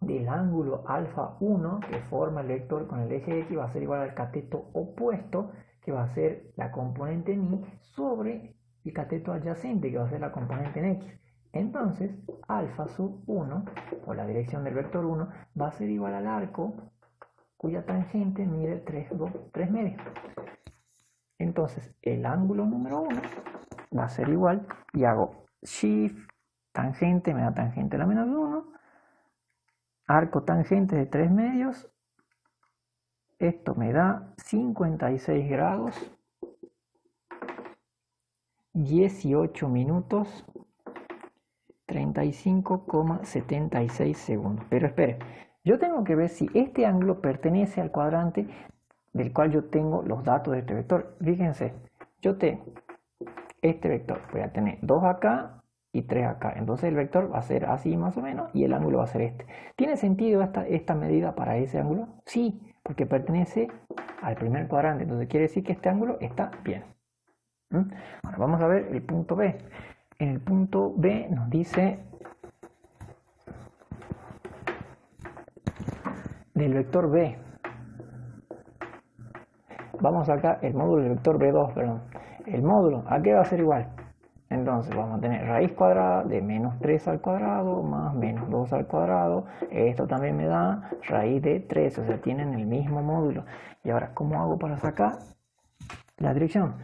del ángulo alfa 1 que forma el vector con el eje X va a ser igual al cateto opuesto, que va a ser la componente en Y, sobre el cateto adyacente, que va a ser la componente en X. Entonces, alfa sub 1, por la dirección del vector 1, va a ser igual al arco cuya tangente mide 3 medios. Entonces, el ángulo número 1 va a ser igual, y hago shift, tangente, me da tangente a la menos 1, arco tangente de 3 medios, esto me da 56 grados, 18 minutos, 35,76 segundos. Pero espere, yo tengo que ver si este ángulo pertenece al cuadrante del cual yo tengo los datos de este vector. Fíjense, yo tengo este vector, voy a tener 2 acá y 3 acá. Entonces el vector va a ser así más o menos y el ángulo va a ser este. ¿Tiene sentido esta medida para ese ángulo? Sí, porque pertenece al primer cuadrante. Entonces quiere decir que este ángulo está bien. Ahora vamos a ver el punto B. En el punto B nos dice del vector B. Vamos a sacar el módulo del vector B2, perdón. El módulo, ¿a qué va a ser igual? Entonces vamos a tener raíz cuadrada de menos 3 al cuadrado más menos 2 al cuadrado. Esto también me da raíz de 3, o sea, tienen el mismo módulo. Y ahora, ¿cómo hago para sacar la dirección?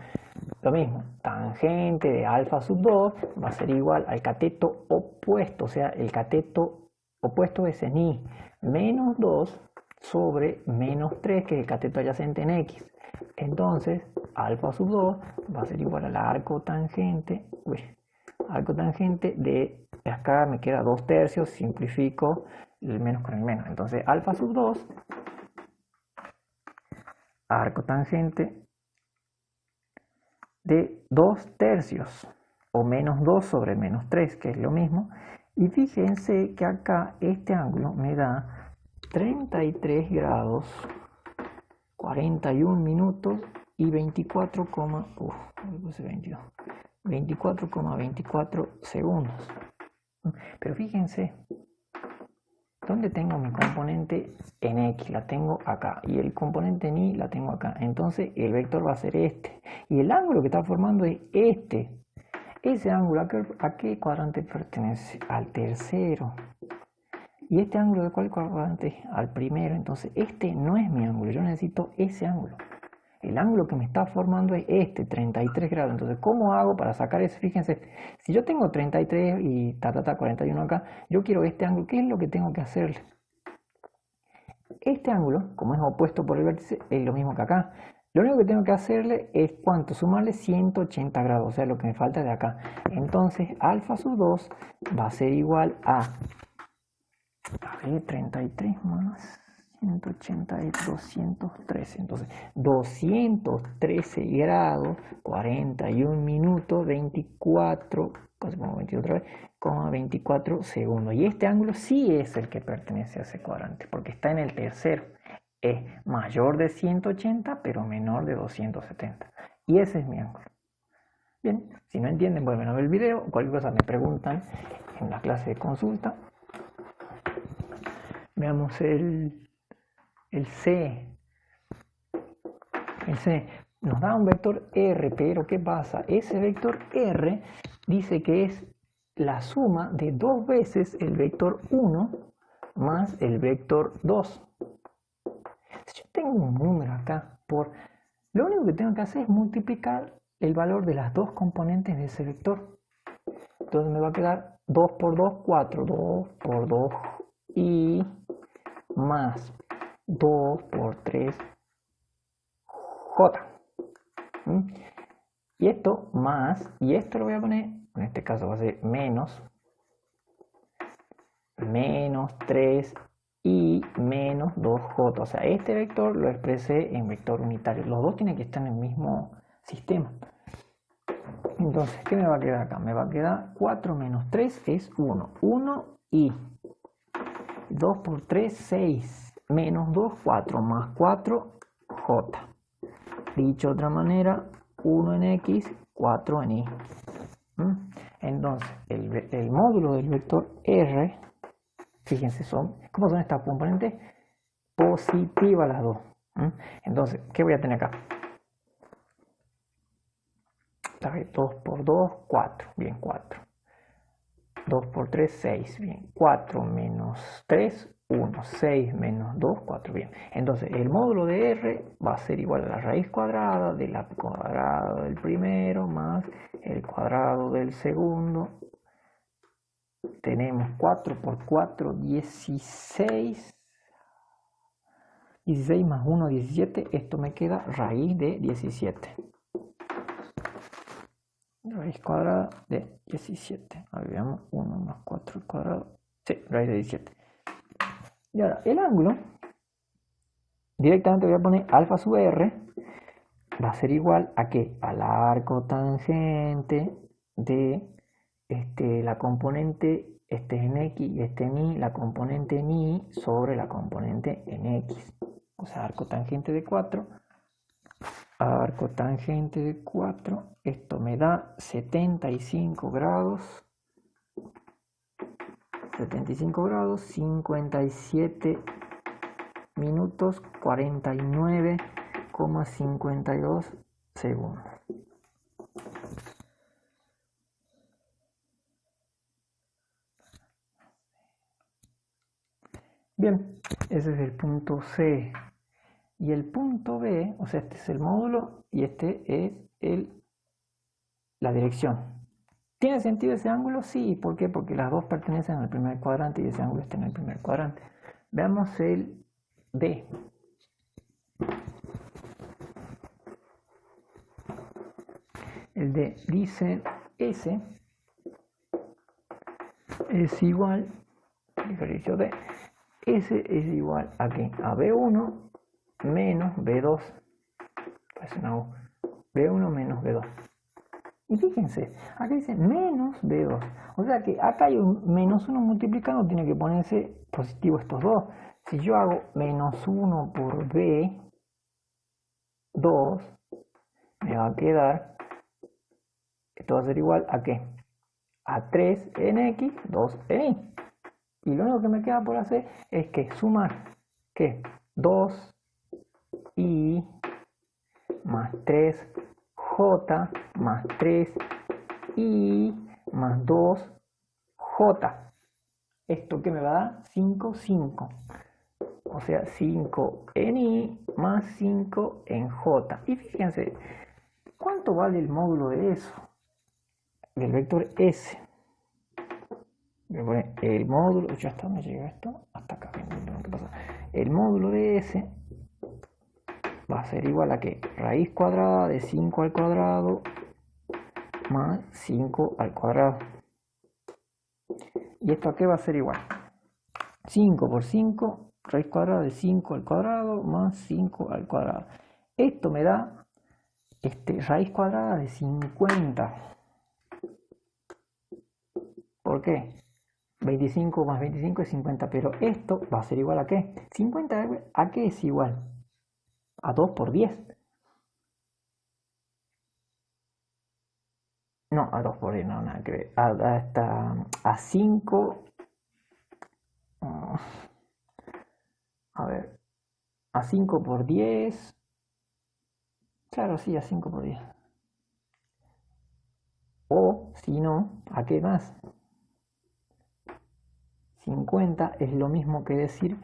Lo mismo, tangente de alfa sub 2 va a ser igual al cateto opuesto, o sea, el cateto opuesto es en Y, menos 2 sobre menos 3, que es el cateto adyacente en X. Entonces, alfa sub 2 va a ser igual al arco tangente de acá me queda 2 tercios, simplifico, el menos con el menos. Entonces alfa sub 2, arco tangente de 2 tercios, o menos 2 sobre menos 3, que es lo mismo. Y fíjense que acá este ángulo me da 33 grados, 41 minutos y 24,24 segundos. Pero fíjense, ¿dónde tengo mi componente en X? La tengo acá. Y el componente en Y la tengo acá. Entonces el vector va a ser este. Y el ángulo que está formando es este. Ese ángulo, ¿a qué cuadrante pertenece? Al tercero. ¿Y este ángulo de cuál cuadrante? Al primero. Entonces este no es mi ángulo. Yo necesito ese ángulo. El ángulo que me está formando es este, 33 grados. Entonces, ¿cómo hago para sacar eso? Fíjense, si yo tengo 33 y 41 acá, yo quiero este ángulo. ¿Qué es lo que tengo que hacerle? Este ángulo, como es opuesto por el vértice, es lo mismo que acá. Lo único que tengo que hacerle es, ¿cuánto? Sumarle 180 grados, o sea, lo que me falta de acá. Entonces, alfa sub 2 va a ser igual a ver, 33 más 180 es 213. Entonces, 213 grados, 41 minutos, 24, casi pongo 22 otra vez, 24 segundos. Y este ángulo sí es el que pertenece a ese cuadrante, porque está en el tercero. Es mayor de 180, pero menor de 270. Y ese es mi ángulo. Bien, si no entienden, vuelven a ver el video. Cualquier cosa me preguntan en la clase de consulta. Veamos el C. El C nos da un vector R, pero ¿qué pasa? Ese vector R dice que es la suma de 2 veces el vector 1 más el vector 2. Si yo tengo un número acá, lo único que tengo que hacer es multiplicar el valor de las dos componentes de ese vector. Entonces me va a quedar 2 por 2, 4, 2 por 2 y más 2 por 3 J. Y esto más, y esto lo voy a poner, en este caso va a ser menos 3 y menos 2J. O sea, este vector lo expresé en vector unitario. Los dos tienen que estar en el mismo sistema. Entonces, ¿qué me va a quedar acá? Me va a quedar 4 menos 3 es 1. 1 y 2 por 3, 6. Menos 2, 4 más 4, J. Dicho de otra manera, 1 en X, 4 en Y. Entonces, el módulo del vector R, fíjense, ¿cómo son estas componentes? Positivas las dos. Entonces, ¿qué voy a tener acá? 2 por 2, 4. Bien, 4. 2 por 3, 6. Bien, 4 menos 3, 1. 6 menos 2, 4. Bien, entonces el módulo de R va a ser igual a la raíz cuadrada de la cuadrada del primero más el cuadrado del segundo. Tenemos 4 por 4, 16. 16 más 1, 17. Esto me queda raíz de 17. Raíz cuadrada de 17. A ver, veamos. 1 más 4 al cuadrado. Sí, raíz de 17. Y ahora, el ángulo, directamente voy a poner alfa sub R, va a ser igual a ¿qué? Al arco tangente de la componente, este en X y este en Y, la componente en Y sobre la componente en X. O sea, arco tangente de 4. Arco tangente de 4, esto me da 75 grados, 57 minutos, 49,52 segundos. Bien, ese es el punto C. Y el punto B, o sea, este es el módulo y este es la dirección. ¿Tiene sentido ese ángulo? Sí. ¿Por qué? Porque las dos pertenecen al primer cuadrante y ese ángulo está en el primer cuadrante. Veamos el D. El D dice S es igual, ejercicio D, S es igual a ¿qué? A B1 menos B2. Pues una U. B1 menos B2. Y fíjense, acá dice menos B2. O sea que acá hay un menos 1 multiplicando, tiene que ponerse positivo estos dos. Si yo hago menos 1 por B2, me va a quedar, esto va a ser igual a ¿qué? A 3 en X, 2 en Y. Y lo único que me queda por hacer es que sumar, ¿qué? 2Y más 3J más 3Y más 2J. ¿Esto que me va a dar? 5, 5. O sea, 5 en Y más 5 en J. Y fíjense, ¿cuánto vale el módulo de eso? Del vector S. El módulo, ya está, me llega esto, hasta acá, ¿qué pasa? El módulo de S va a ser igual a que raíz cuadrada de 5 al cuadrado más 5 al cuadrado. ¿Y esto a qué va a ser igual? 5 por 5, raíz cuadrada de 5 al cuadrado más 5 al cuadrado. Esto me da raíz cuadrada de 50. ¿Por qué? 25 más 25 es 50, pero esto va a ser igual a ¿qué? 50 ¿a qué es igual? A 2 por 10. No, a 2 por 10, no, nada que ver. A 5. A ver. A 5 por 10. Claro, sí, a 5 por 10. O, si no, ¿a qué más? 50 es lo mismo que decir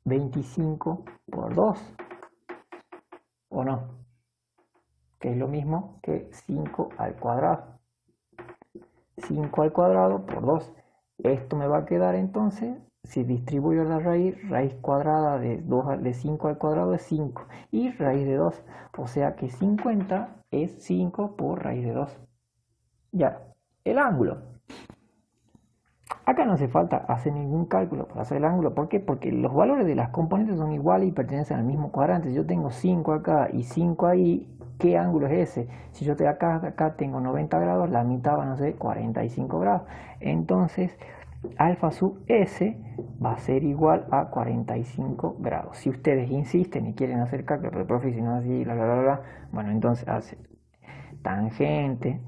25 por 2. ¿O no? Que es lo mismo que 5 al cuadrado. 5 al cuadrado por 2. Esto me va a quedar entonces, si distribuyo la raíz cuadrada de 5 al cuadrado es 5 y raíz de 2. O sea que 50 es 5 por raíz de 2. Ya, el ángulo. Acá no hace falta hacer ningún cálculo para hacer el ángulo. ¿Por qué? Porque los valores de las componentes son iguales y pertenecen al mismo cuadrante. Si yo tengo 5 acá y 5 ahí, ¿qué ángulo es ese? Si yo acá tengo 90 grados, la mitad van a ser 45 grados. Entonces, alfa sub S va a ser igual a 45 grados. Si ustedes insisten y quieren hacer cálculo, pero profe, si no así, bueno, entonces hace tangente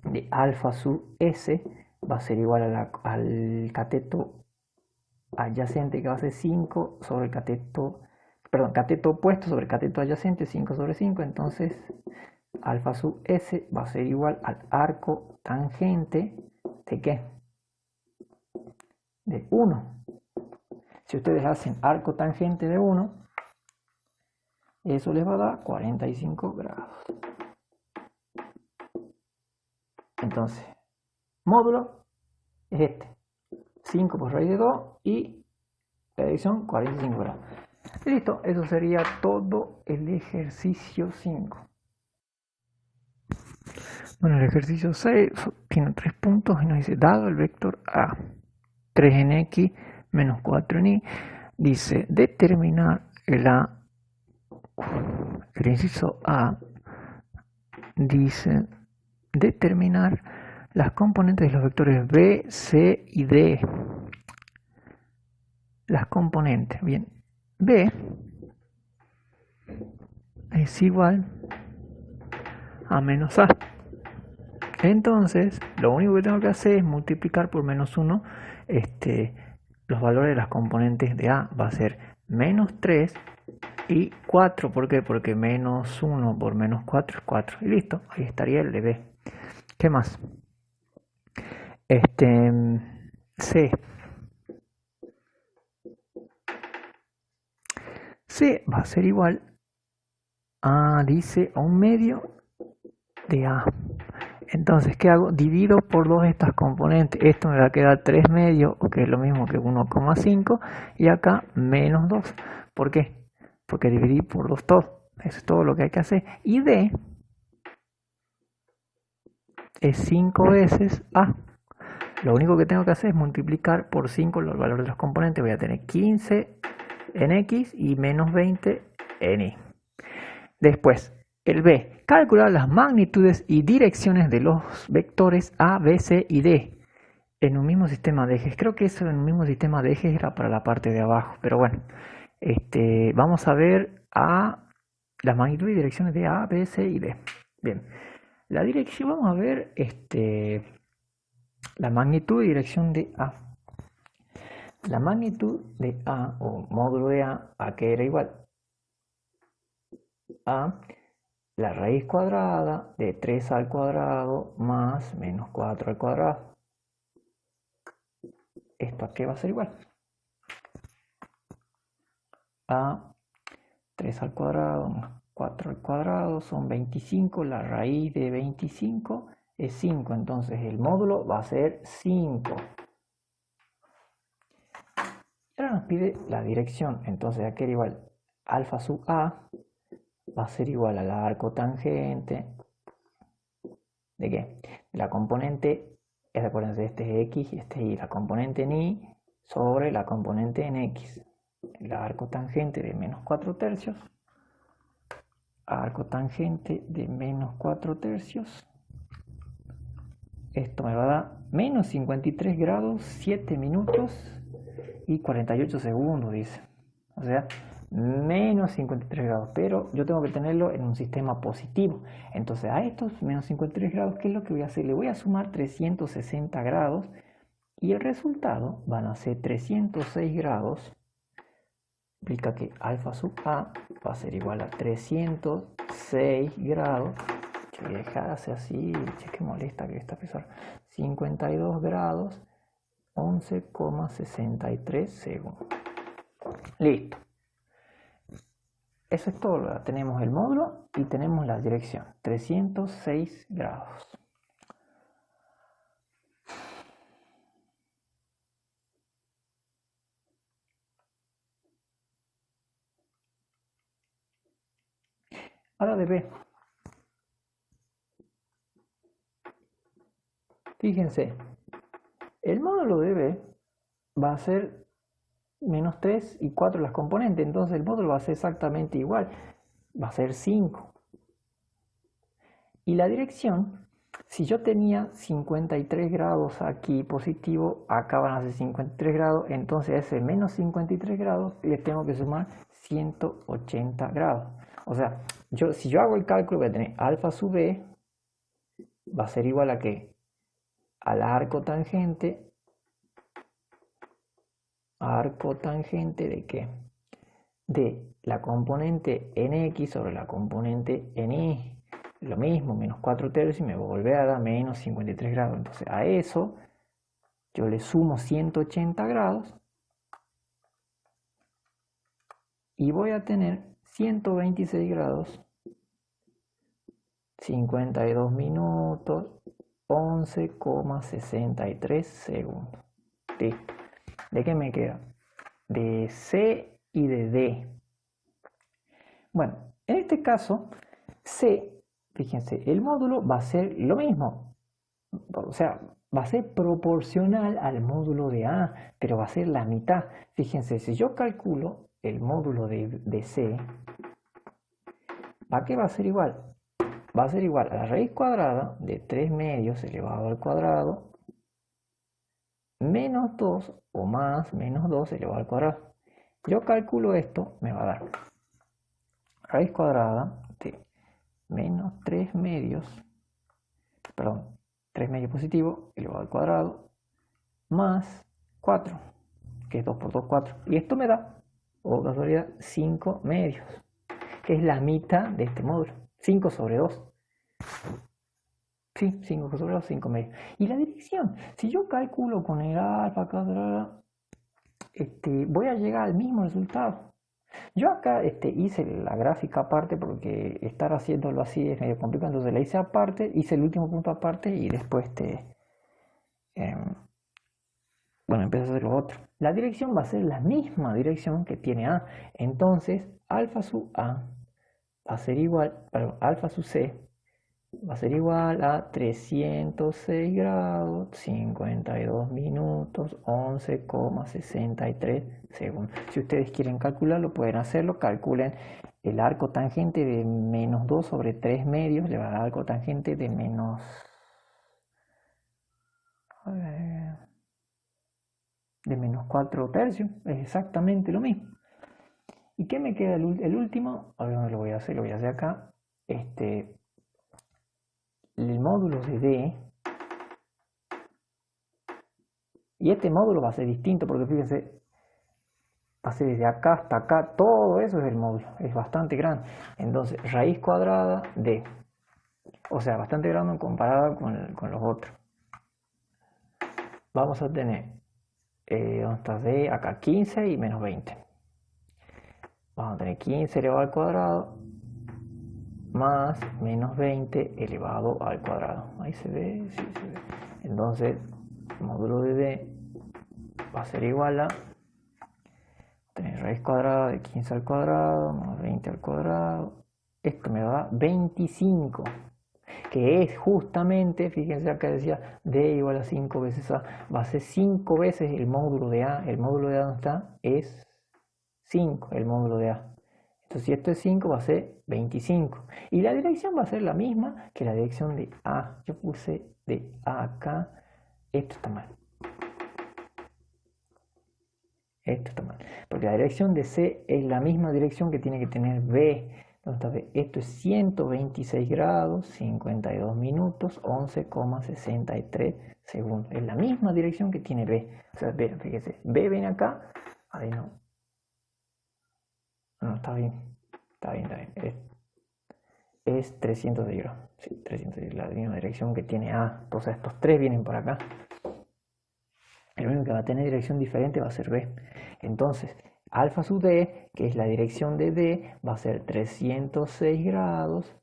de alfa sub S va a ser igual al cateto adyacente, que va a ser 5 sobre el cateto, perdón, cateto opuesto sobre el cateto adyacente, 5 sobre 5. Entonces alfa sub S va a ser igual al arco tangente de ¿qué? De 1. Si ustedes hacen arco tangente de 1, eso les va a dar 45 grados. Entonces, módulo es este. 5 por raíz de 2 y la dirección 45 grados. Y listo, eso sería todo el ejercicio 5. Bueno, el ejercicio 6 tiene 3 puntos y nos dice, dado el vector A, 3 en X menos 4 en Y, dice, determinar el inciso A, dice, determinar las componentes de los vectores B, C y D. Las componentes, bien, B es igual a menos A. Entonces, lo único que tengo que hacer es multiplicar por menos 1 los valores de las componentes de A. Va a ser menos 3 y 4. ¿Por qué? Porque menos 1 por menos 4 es 4. Y listo, ahí estaría el de B. ¿Qué más? C. C va a ser igual a, dice, a un medio de A. Entonces, ¿qué hago? Divido por 2 estas componentes. Esto me va a quedar 3 medios, que es lo mismo que 1,5. Y acá menos 2. ¿Por qué? Porque dividí por 2 todo. Eso es todo lo que hay que hacer. Y D es 5 veces A. Lo único que tengo que hacer es multiplicar por 5 los valores de los componentes. Voy a tener 15 en X y menos 20 en Y. Después, el B. Calcular las magnitudes y direcciones de los vectores A, B, C y D en un mismo sistema de ejes. Creo que eso en un mismo sistema de ejes era para la parte de abajo. Pero bueno, vamos a ver las magnitudes y direcciones de A, B, C y D. Bien, la dirección, vamos a ver la magnitud y dirección de A. La magnitud de A, o módulo de A que era igual a la raíz cuadrada de 3 al cuadrado más menos 4 al cuadrado. ¿Esto a qué va a ser igual? A 3 al cuadrado más 4 al cuadrado son 25. La raíz de 25 es 5. Entonces el módulo va a ser 5. Y ahora nos pide la dirección. Entonces aquí era igual alfa sub A va a ser igual al arco tangente. ¿De qué? De la componente, acuérdense, este es X y este es Y. La componente en Y sobre la componente en X. El arco tangente de menos 4 tercios. Arco tangente de menos 4 tercios. Esto me va a dar menos 53 grados, 7 minutos y 48 segundos, dice. O sea, menos 53 grados, pero yo tengo que tenerlo en un sistema positivo. Entonces a estos menos 53 grados, ¿qué es lo que voy a hacer? Le voy a sumar 360 grados y el resultado van a ser 306 grados. Implica que alfa sub A va a ser igual a 306 grados. Voy a dejar así, che, que molesta que esta pesar. 52 grados, 11,63 segundos. Listo. Eso es todo. Tenemos el módulo y tenemos la dirección. 306 grados. Ahora de B. Fíjense, el módulo de B va a ser menos 3 y 4 las componentes. Entonces el módulo va a ser exactamente igual. Va a ser 5. Y la dirección, si yo tenía 53 grados aquí positivo, acá van a ser 53 grados, entonces a ese menos 53 grados le tengo que sumar 180 grados. O sea, si yo hago el cálculo voy a tener alfa sub b va a ser igual a ¿qué? Al arco tangente de ¿qué? De la componente en x sobre la componente en y. Lo mismo, menos 4 tercios y me vuelve a dar menos 53 grados. Entonces a eso yo le sumo 180 grados y voy a tener 126 grados, 52 minutos, 11,63 segundos. Listo. ¿De qué me queda? De C y de D. Bueno, en este caso, C, fíjense, el módulo va a ser lo mismo. O sea, va a ser proporcional al módulo de A, pero va a ser la mitad. Fíjense, si yo calculo el módulo de C, ¿para qué va a ser igual? Va a ser igual a la raíz cuadrada de 3 medios elevado al cuadrado menos 2 o más menos 2 elevado al cuadrado. Yo calculo esto, me va a dar raíz cuadrada de menos 3 medios, perdón, 3 medios positivo elevado al cuadrado más 4, que es 2 por 2, 4. Y esto me da, o casualidad, 5 medios, que es la mitad de este módulo. 5 sobre 2. Sí, 5 sobre 2, 5 medios. Y la dirección, si yo calculo con el alfa acá, voy a llegar al mismo resultado. Yo acá hice la gráfica aparte porque estar haciéndolo así es medio complicado, entonces la hice aparte, hice el último punto aparte y después bueno, empecé a hacer lo otro. La dirección va a ser la misma dirección que tiene A, entonces alfa sub A va a ser igual, perdón, alfa sub C va a ser igual a 306 grados, 52 minutos, 11,63 segundos. Si ustedes quieren calcularlo, pueden hacerlo. Calculen el arco tangente de menos 2 sobre 3 medios, le va a dar arco tangente de menos... de menos 4 tercios, es exactamente lo mismo. ¿Y qué me queda el último? A ver dónde lo voy a hacer, acá. El módulo de D, y este módulo va a ser distinto porque fíjense, va a ser desde acá hasta acá, todo eso es el módulo, es bastante grande. Entonces, raíz cuadrada de, o sea, bastante grande comparado con los otros. Vamos a tener, ¿dónde está D? Acá 15 y menos 20. Vamos a tener 15 elevado al cuadrado más menos 20 elevado al cuadrado. Ahí se ve, sí se ve. Entonces, el módulo de D va a ser igual a tener raíz cuadrada de 15 al cuadrado más 20 al cuadrado. Esto me da 25, que es justamente, fíjense acá decía D igual a 5 veces A, va a ser 5 veces el módulo de A. El módulo de A, ¿dónde está? Es 5, el módulo de A. Entonces, si esto es 5, va a ser 25. Y la dirección va a ser la misma que la dirección de A. Yo puse de A acá. Esto está mal. Esto está mal. Porque la dirección de C es la misma dirección que tiene que tener B. Entonces, esto es 126 grados, 52 minutos, 11,63 segundos. Es la misma dirección que tiene B. O sea, B, fíjese, B viene acá. Ahí no. No, está bien. Está bien, está bien. Es 310 grados. Sí, 310, la misma dirección que tiene A. Entonces, estos tres vienen por acá. El único que va a tener dirección diferente va a ser B. Entonces, alfa sub D, que es la dirección de D, va a ser 306 grados,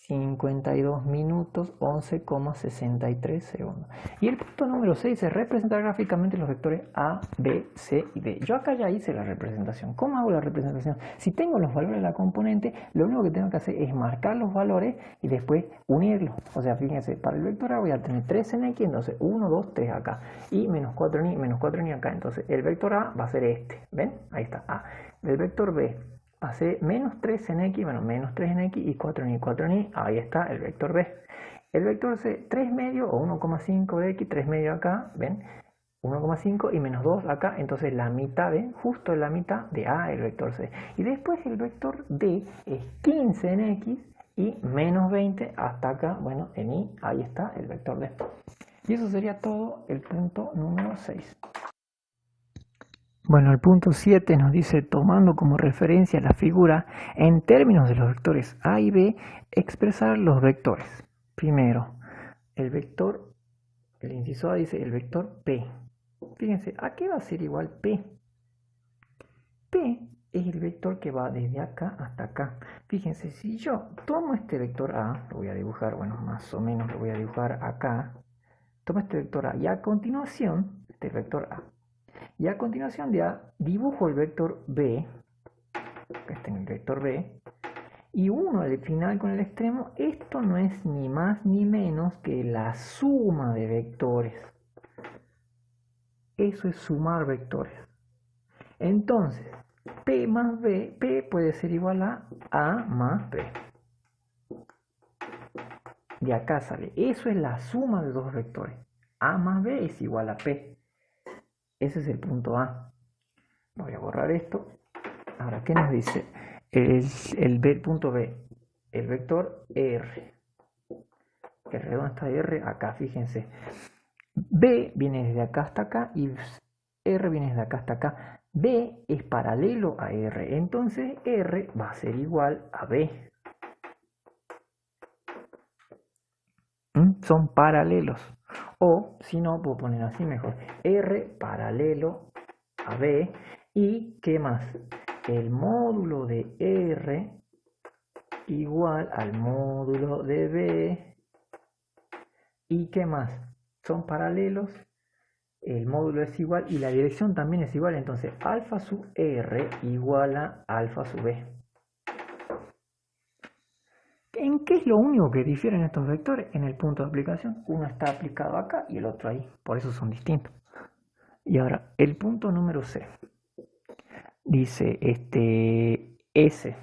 52 minutos, 11,63 segundos. Y el punto número 6 es representar gráficamente los vectores A, B, C y D. Yo acá ya hice la representación. ¿Cómo hago la representación? Si tengo los valores de la componente, lo único que tengo que hacer es marcar los valores y después unirlos. O sea, fíjense, para el vector A voy a tener 3 en X, entonces 1, 2, 3 acá. Y menos 4 en Y, menos 4 en Y acá. Entonces el vector A va a ser este. ¿Ven? Ahí está A. El vector B va a ser menos 3 en X, bueno, menos 3 en X y 4 en Y, 4 en Y, ahí está el vector B. El vector C, 3 medio o 1,5 de X, 3 medio acá, ¿ven? 1,5 y menos 2 acá, entonces la mitad, ¿ven? Justo la mitad de A, el vector C. Y después el vector D es 15 en X y menos 20 hasta acá, bueno, en Y, ahí está el vector D. Y eso sería todo el punto número 6. Bueno, el punto 7 nos dice, tomando como referencia la figura, en términos de los vectores A y B, expresar los vectores. Primero, el vector, el inciso A dice el vector P. Fíjense, ¿a qué va a ser igual P? P es el vector que va desde acá hasta acá. Fíjense, si yo tomo este vector A, lo voy a dibujar, bueno, más o menos lo voy a dibujar acá. Tomo este vector A y a continuación, este vector A. Y a continuación de A, dibujo el vector B, este es el vector B, y uno al final con el extremo. Esto no es ni más ni menos que la suma de vectores. Eso es sumar vectores. Entonces, P más B, P puede ser igual a más B. De acá sale, eso es la suma de dos vectores. A más B es igual a P. Ese es el punto A. Voy a borrar esto. Ahora, ¿qué nos dice? El punto B, el vector R. ¿Dónde está R? Acá, fíjense. B viene desde acá hasta acá y R viene desde acá hasta acá. B es paralelo a R, entonces R va a ser igual a B. Son paralelos. O, si no, puedo poner así mejor. R paralelo a B. ¿Y qué más? El módulo de R igual al módulo de B. ¿Y qué más? Son paralelos, el módulo es igual y la dirección también es igual. Entonces, alfa sub R igual a alfa sub B. ¿En qué es lo único que difieren estos vectores en el punto de aplicación. Uno está aplicado acá y el otro ahí, por eso son distintos. Y ahora, el punto número C. Dice S.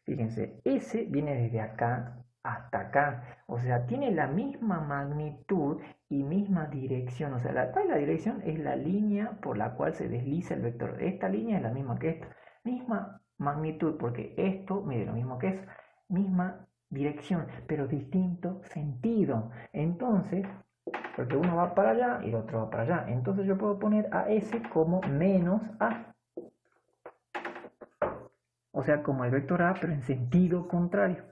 Fíjense, S viene desde acá hasta acá. O sea, tiene la misma magnitud y misma dirección. O sea, la dirección es la línea por la cual se desliza el vector. Esta línea es la misma que esta. Misma magnitud, porque esto mide lo mismo que eso. Misma dirección, pero distinto sentido. Entonces, porque uno va para allá y el otro va para allá. Entonces yo puedo poner a S como menos A. O sea, como el vector A, pero en sentido contrario.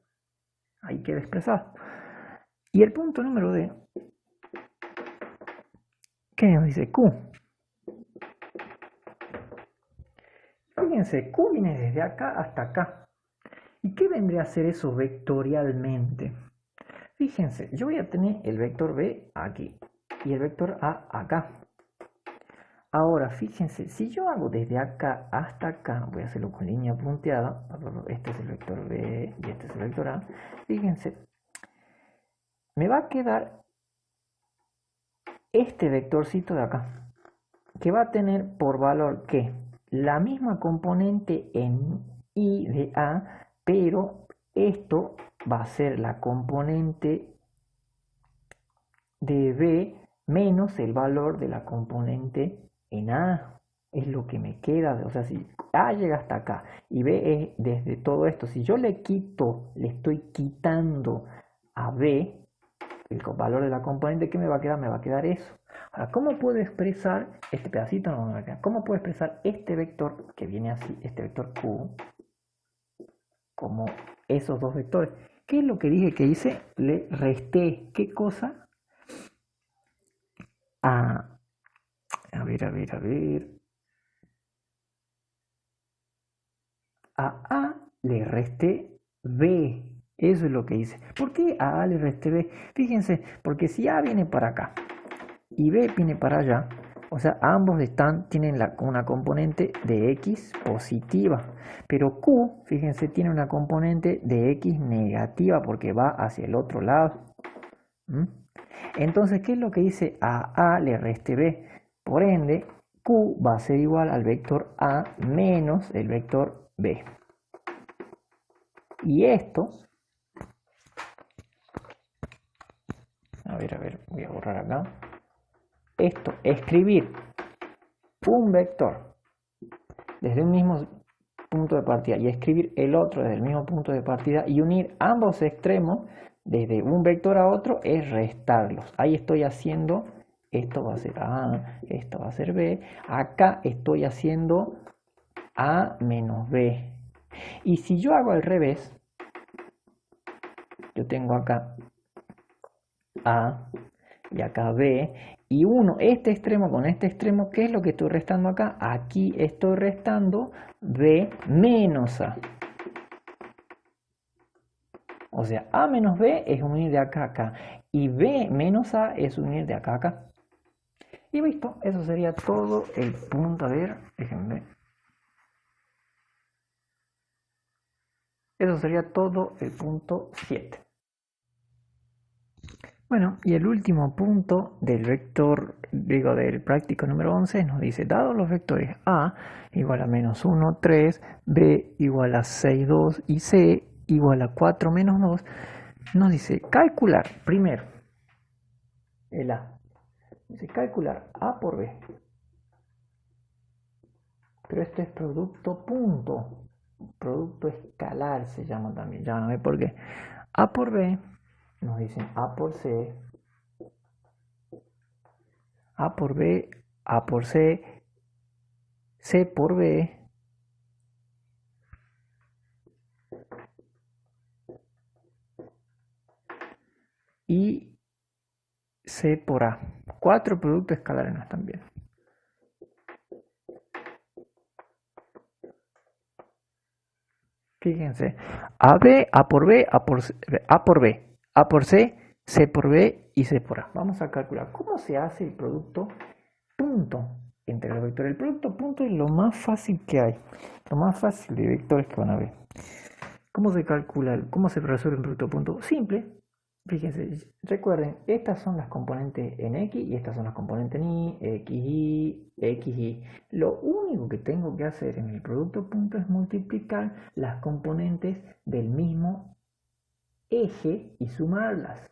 Ahí queda expresado. Y el punto número D, ¿qué nos dice? Q. Fíjense, Q viene desde acá hasta acá. ¿Y qué vendría a ser eso vectorialmente? Fíjense, yo voy a tener el vector B aquí y el vector A acá. Ahora, fíjense, si yo hago desde acá hasta acá, voy a hacerlo con línea punteada, este es el vector B y este es el vector A, fíjense, me va a quedar este vectorcito de acá, que va a tener por valor que la misma componente en I de A, pero esto va a ser la componente de B menos el valor de la componente en A. Es lo que me queda, o sea, si A llega hasta acá y B es desde todo esto, si yo le estoy quitando a B el valor de la componente, ¿qué me va a quedar? Me va a quedar eso. Ahora, ¿cómo puedo expresar este pedacito? No me va a quedar. ¿Cómo puedo expresar este vector que viene así, este vector Q, como esos dos vectores? ¿Qué es lo que dije que hice? Le resté, ¿qué cosa? A ver. A le resté B. Eso es lo que hice. ¿Por qué a A le resté B? Fíjense, porque si A viene para acá y B viene para allá, o sea, ambos tienen una componente de X positiva. Pero Q, fíjense, tiene una componente de X negativa porque va hacia el otro lado. Entonces, ¿qué es lo que dice? A le resté B. Por ende, Q va a ser igual al vector A menos el vector B. Y esto, a ver, voy a borrar acá. Esto, escribir un vector desde un mismo punto de partida y escribir el otro desde el mismo punto de partida y unir ambos extremos desde un vector a otro es restarlos. Ahí estoy haciendo, esto va a ser A, esto va a ser B. Acá estoy haciendo A menos B. Y si yo hago al revés, yo tengo acá A y acá B, y uno este extremo con este extremo, ¿qué es lo que estoy restando acá? Aquí estoy restando B menos A. O sea, A menos B es unir de acá a acá, y B menos A es unir de acá a acá. Y listo, eso sería todo el punto. A ver, déjenme. Eso sería todo el punto 7. Bueno, y el último punto del vector, del práctico número 11 nos dice, dados los vectores A igual a menos 1, 3, B igual a 6, 2 y C igual a 4, menos 2, nos dice calcular primero el A. Dice calcular A por B. Pero este es producto punto. Producto escalar se llama también. Ya van a ver por qué. A por B. Nos dicen A por C, A por B, A por C, C por B, y C por A. 4 productos escalares no están bien. Fíjense, AB, A por B, A por C, A por B, A por C, C por B y C por A. Vamos a calcular cómo se hace el producto punto entre los vectores. El producto punto es lo más fácil que hay, lo más fácil de vectores que van a ver. ¿Cómo se calcula, cómo se resuelve un producto punto? Simple. Fíjense, recuerden, estas son las componentes en X y estas son las componentes en Y, XY, XY. Lo único que tengo que hacer en el producto punto es multiplicar las componentes del mismo eje y sumarlas.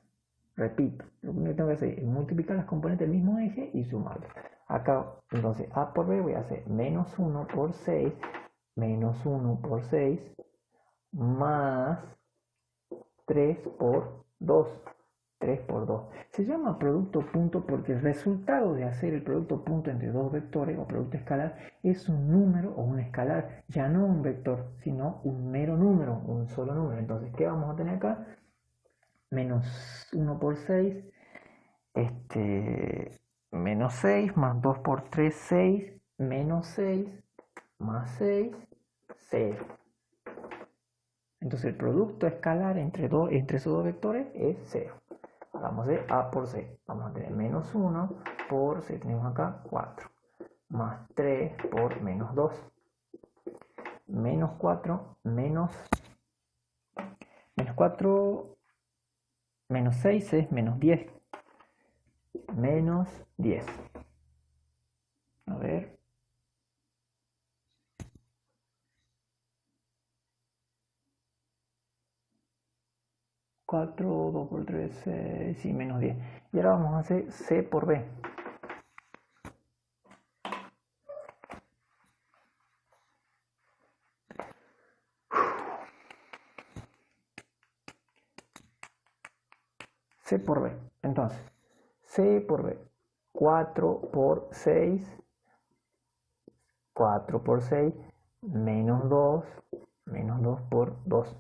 Repito, lo único que tengo que hacer es multiplicar las componentes del mismo eje y sumarlas. Acá, entonces, A por B voy a hacer menos 1 por 6, menos 1 por 6, más 3 por 2. 3 por 2. Se llama producto punto porque el resultado de hacer el producto punto entre dos vectores o producto escalar es un número o un escalar, ya no un vector, sino un mero número, un solo número. Entonces, ¿qué vamos a tener acá? Menos 1 por 6, menos 6, más 2 por 3, 6, menos 6, más 6, 0. Entonces el producto escalar entre esos dos vectores es 0. Vamos a hacer A por C. Vamos a tener menos 1 por C. Tenemos acá 4. Más 3 por menos 2. Menos 4, menos 4, menos 6 es menos 10. Menos 10. A ver. 4, 2 por 3, 6, y menos 10. Y ahora vamos a hacer C por B. C por B. Entonces, C por B. 4 por 6. 4 por 6. Menos 2. Menos 2 por 2.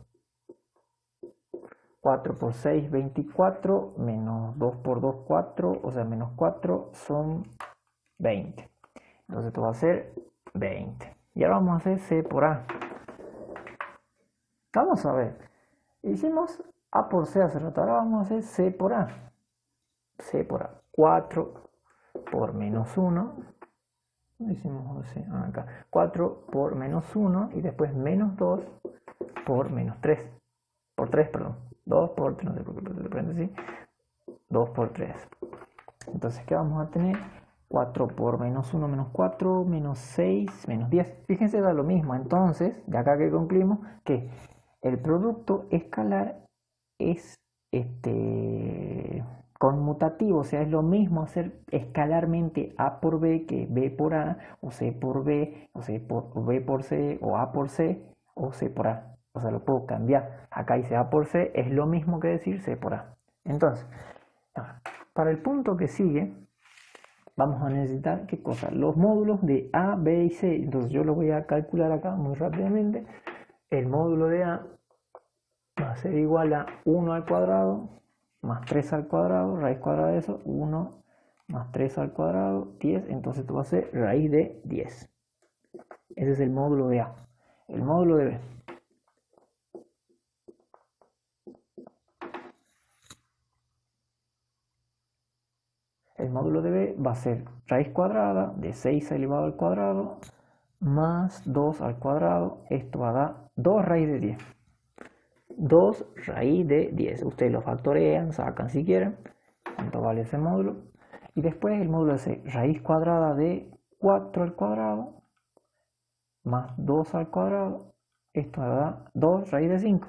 4 por 6, 24. Menos 2 por 2, 4. O sea, menos 4 son 20. Entonces esto va a ser 20. Y ahora vamos a hacer C por A. Vamos a ver. Hicimos A por C hace rato. Ahora vamos a hacer C por A. C por A. 4 por menos 1. Hicimos acá. 4 por menos 1 y después menos 2 por menos 3. Por 3, perdón. 2 por 3, no sé por qué lo prende así. 2 por 3. Entonces, ¿qué vamos a tener? 4 por menos 1, menos 4, menos 6, menos 10. Fíjense, da lo mismo. Entonces, de acá que concluimos que el producto escalar es conmutativo, o sea, es lo mismo hacer escalarmente A por B que B por A, o C por B, o B por C, o A por C, o C por A. O sea, lo puedo cambiar. Acá dice A por C, es lo mismo que decir C por A. Entonces, para el punto que sigue, vamos a necesitar, ¿qué cosa? Los módulos de A, B y C. Entonces yo lo voy a calcular acá muy rápidamente. El módulo de A va a ser igual a 1 al cuadrado más 3 al cuadrado, raíz cuadrada de eso, 1 más 3 al cuadrado, 10. Entonces esto va a ser raíz de 10. Ese es el módulo de A. El módulo de B. El módulo de B va a ser raíz cuadrada de 6 elevado al cuadrado más 2 al cuadrado. Esto va a dar 2 raíz de 10. 2 raíz de 10. Ustedes lo factorean, sacan si quieren. ¿Cuánto vale ese módulo? Y después el módulo es raíz cuadrada de 4 al cuadrado más 2 al cuadrado. Esto me da 2 raíz de 5.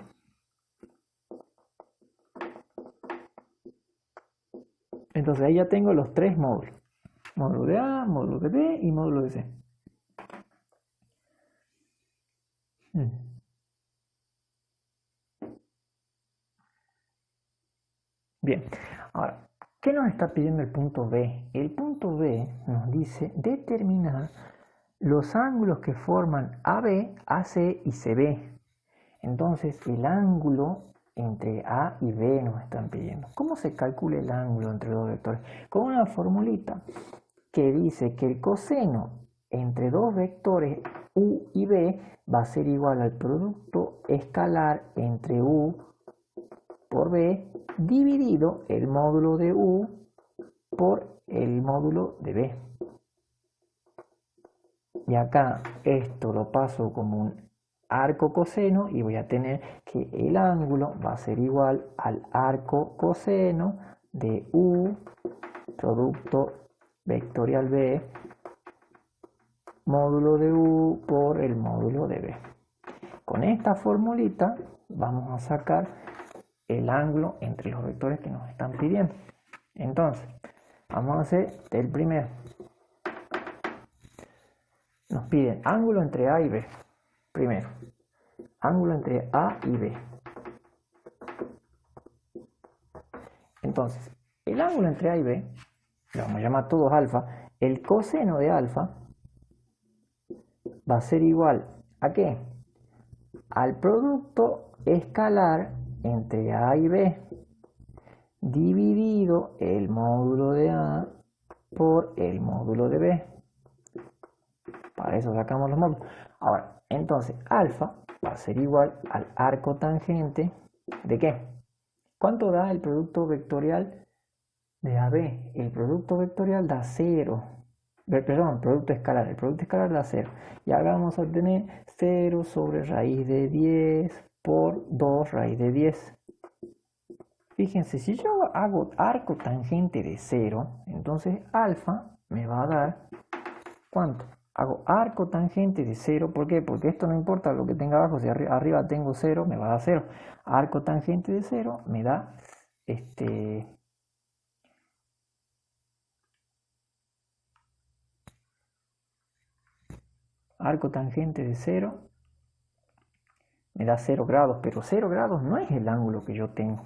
Entonces ahí ya tengo los tres módulos. Módulo de A, módulo de B y módulo de C. Bien, ahora, ¿qué nos está pidiendo el punto B? El punto B nos dice determinar los ángulos que forman AB, AC y CB. Entonces, el ángulo entre A y B nos están pidiendo. ¿Cómo se calcula el ángulo entre dos vectores? Con una formulita que dice que el coseno entre dos vectores U y B va a ser igual al producto escalar entre U por B dividido el módulo de U por el módulo de B. Y acá esto lo paso como un arco coseno y voy a tener que el ángulo va a ser igual al arco coseno de U producto vectorial B módulo de U por el módulo de B. Con esta formulita vamos a sacar el ángulo entre los vectores que nos están pidiendo. Entonces, vamos a hacer el primero. Nos piden ángulo entre A y B. Primero, ángulo entre A y B. Entonces, el ángulo entre A y B, lo vamos a llamar todos alfa, el coseno de alfa va a ser igual ¿a qué? Al producto escalar entre A y B dividido el módulo de A por el módulo de B. Para eso sacamos los módulos. Ahora, entonces, alfa va a ser igual al arco tangente ¿de qué? ¿Cuánto da el producto vectorial de AB? El producto vectorial da 0. Perdón, producto escalar. El producto escalar da 0. Y ahora vamos a obtener 0 sobre raíz de 10 por 2 raíz de 10. Fíjense, si yo hago arco tangente de 0, entonces alfa me va a dar, ¿cuánto? Hago arco tangente de 0, ¿por qué? Porque esto no importa lo que tenga abajo, si arriba tengo 0, me va a dar 0. Arco tangente de 0 me da, arco tangente de 0 me da 0 grados, pero 0 grados no es el ángulo que yo tengo.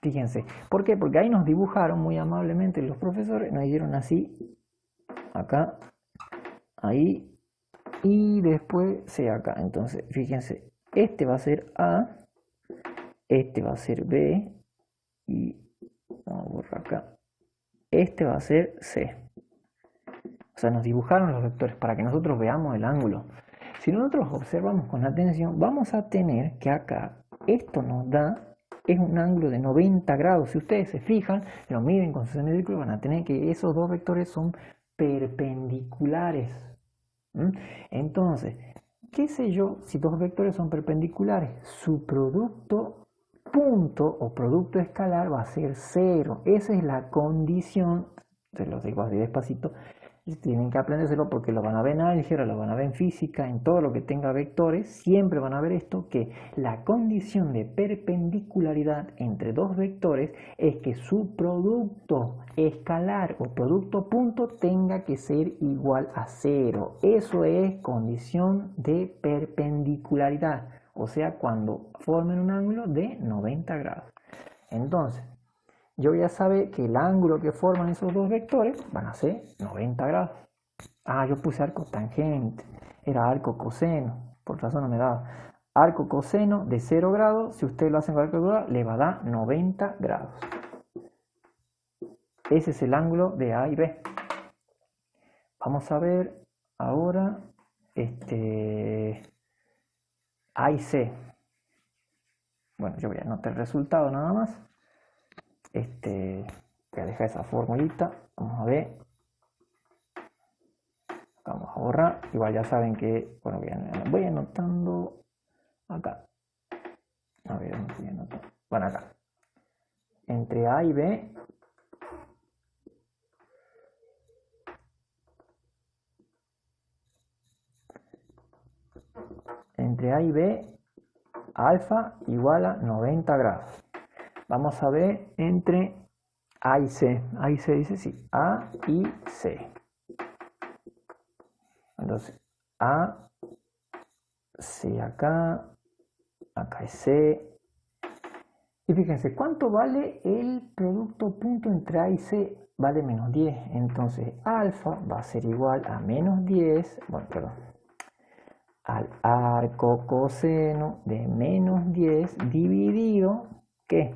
Fíjense, ¿por qué? Porque ahí nos dibujaron muy amablemente los profesores, nos dieron así, acá, ahí, y después C acá. Entonces, fíjense, este va a ser A, este va a ser B, y vamos a borrar acá, este va a ser C. O sea, nos dibujaron los vectores para que nosotros veamos el ángulo. Si nosotros observamos con atención, vamos a tener que acá, esto nos da, es un ángulo de 90 grados. Si ustedes se fijan, lo miden con su semicírculo, van a tener que esos dos vectores son perpendiculares. Entonces, ¿qué sé yo si dos vectores son perpendiculares? Su producto punto o producto escalar va a ser 0. Esa es la condición, se los digo así despacito, tienen que aprendérselo porque lo van a ver en álgebra, lo van a ver en física, en todo lo que tenga vectores, siempre van a ver esto, que la condición de perpendicularidad entre dos vectores es que su producto escalar o producto punto tenga que ser igual a 0. Eso es condición de perpendicularidad, o sea, cuando formen un ángulo de 90 grados. Entonces, yo ya sabe que el ángulo que forman esos dos vectores van a ser 90 grados. Ah, yo puse arco tangente, era arco coseno, por razón no me daba. Arco coseno de 0 grados, si ustedes lo hacen con calculadora, le va a dar 90 grados. Ese es el ángulo de A y B. Vamos a ver ahora A y C. Bueno, yo voy a anotar el resultado nada más. Voy a dejar esa formulita, vamos a ver, vamos a borrar, igual ya saben que, bueno, voy anotando acá, a ver, ¿dónde estoy anotando? Bueno, acá, entre A y B, alfa igual a 90 grados. Vamos a ver entre A y C. A y C dice sí, A y C. Entonces, A, C acá, acá es C. Y fíjense, ¿cuánto vale el producto punto entre A y C? Vale menos 10. Entonces, alfa va a ser igual a menos 10, bueno, perdón, al arco coseno de menos 10 dividido, ¿qué?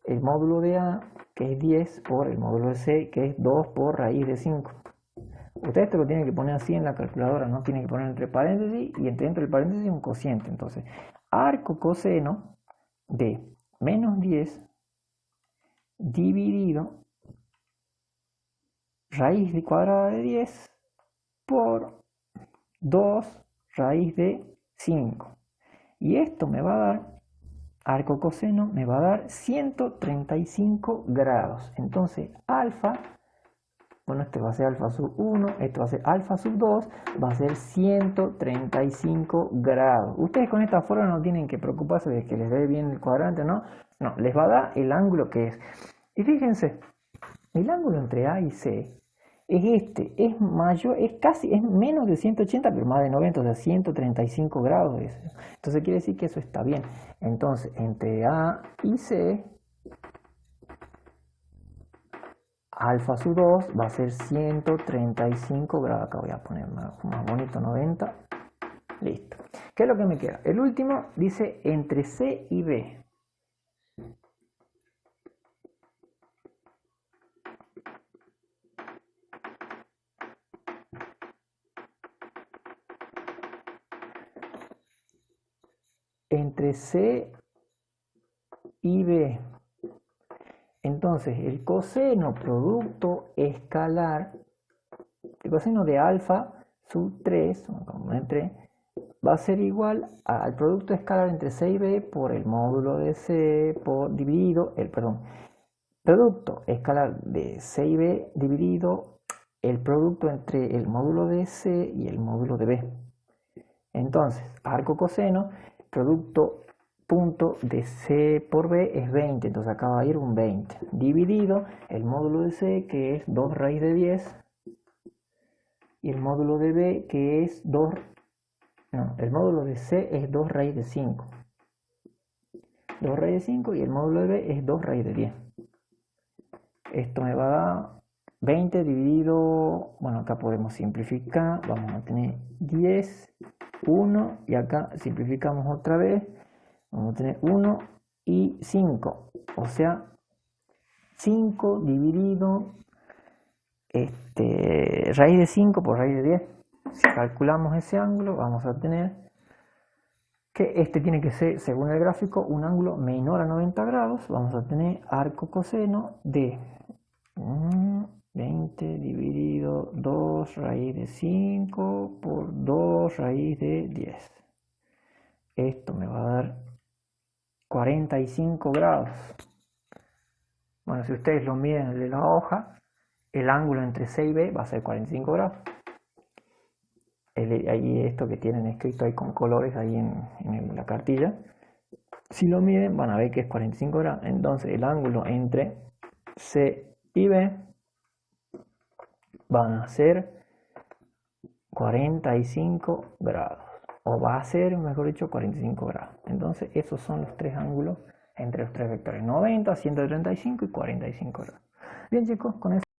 El módulo de A, que es 10, por el módulo de C, que es 2 por raíz de 5. Ustedes te lo tienen que poner así en la calculadora, no tienen que poner entre paréntesis y dentro del paréntesis un cociente. Entonces, arco coseno de menos 10 dividido raíz de cuadrada de 10 por 2 raíz de 5. Y esto me va a dar, arco coseno, me va a dar 135 grados. Entonces, alfa, bueno, este va a ser alfa sub 1, este va a ser alfa sub 2, va a ser 135 grados. Ustedes con esta forma no tienen que preocuparse de que les dé bien el cuadrante, ¿no? No, les va a dar el ángulo que es. Y fíjense, el ángulo entre A y C es este, es mayor, es menos de 180, pero más de 90, o sea, 135 grados. Entonces quiere decir que eso está bien. Entonces, entre A y C, alfa sub 2 va a ser 135 grados. Acá voy a poner más bonito, 90. Listo. ¿Qué es lo que me queda? El último dice entre C y B. Entre C y B. Entonces, el coseno producto escalar, el coseno de alfa sub 3, va a ser igual al producto escalar entre C y B por el módulo de C dividido, producto escalar de C y B dividido el producto entre el módulo de C y el módulo de B. Entonces, arco coseno, producto punto de C por B es 20, entonces acá va a ir un 20, dividido el módulo de C, que es 2 raíz de 10, y el módulo de B, que es 2, no, el módulo de C es 2 raíz de 5, 2 raíz de 5, y el módulo de B es 2 raíz de 10. Esto me va a dar 20 dividido, bueno, acá podemos simplificar, vamos a tener 10, 1, y acá simplificamos otra vez, vamos a tener 1 y 5, o sea, 5 dividido raíz de 5 por raíz de 10. Si calculamos ese ángulo, vamos a tener que este tiene que ser, según el gráfico, un ángulo menor a 90 grados. Vamos a tener arco coseno de 20 dividido 2 raíz de 5 por 2 raíz de 10. Esto me va a dar 45 grados. Bueno, si ustedes lo miden de la hoja, el ángulo entre C y B va a ser 45 grados. Ahí esto que tienen escrito ahí con colores ahí en la cartilla, si lo miden van a ver que es 45 grados. Entonces el ángulo entre C y B van a ser 45 grados, o va a ser, mejor dicho, 45 grados. Entonces esos son los tres ángulos entre los tres vectores: 90, 135 y 45 grados. Bien, chicos, con eso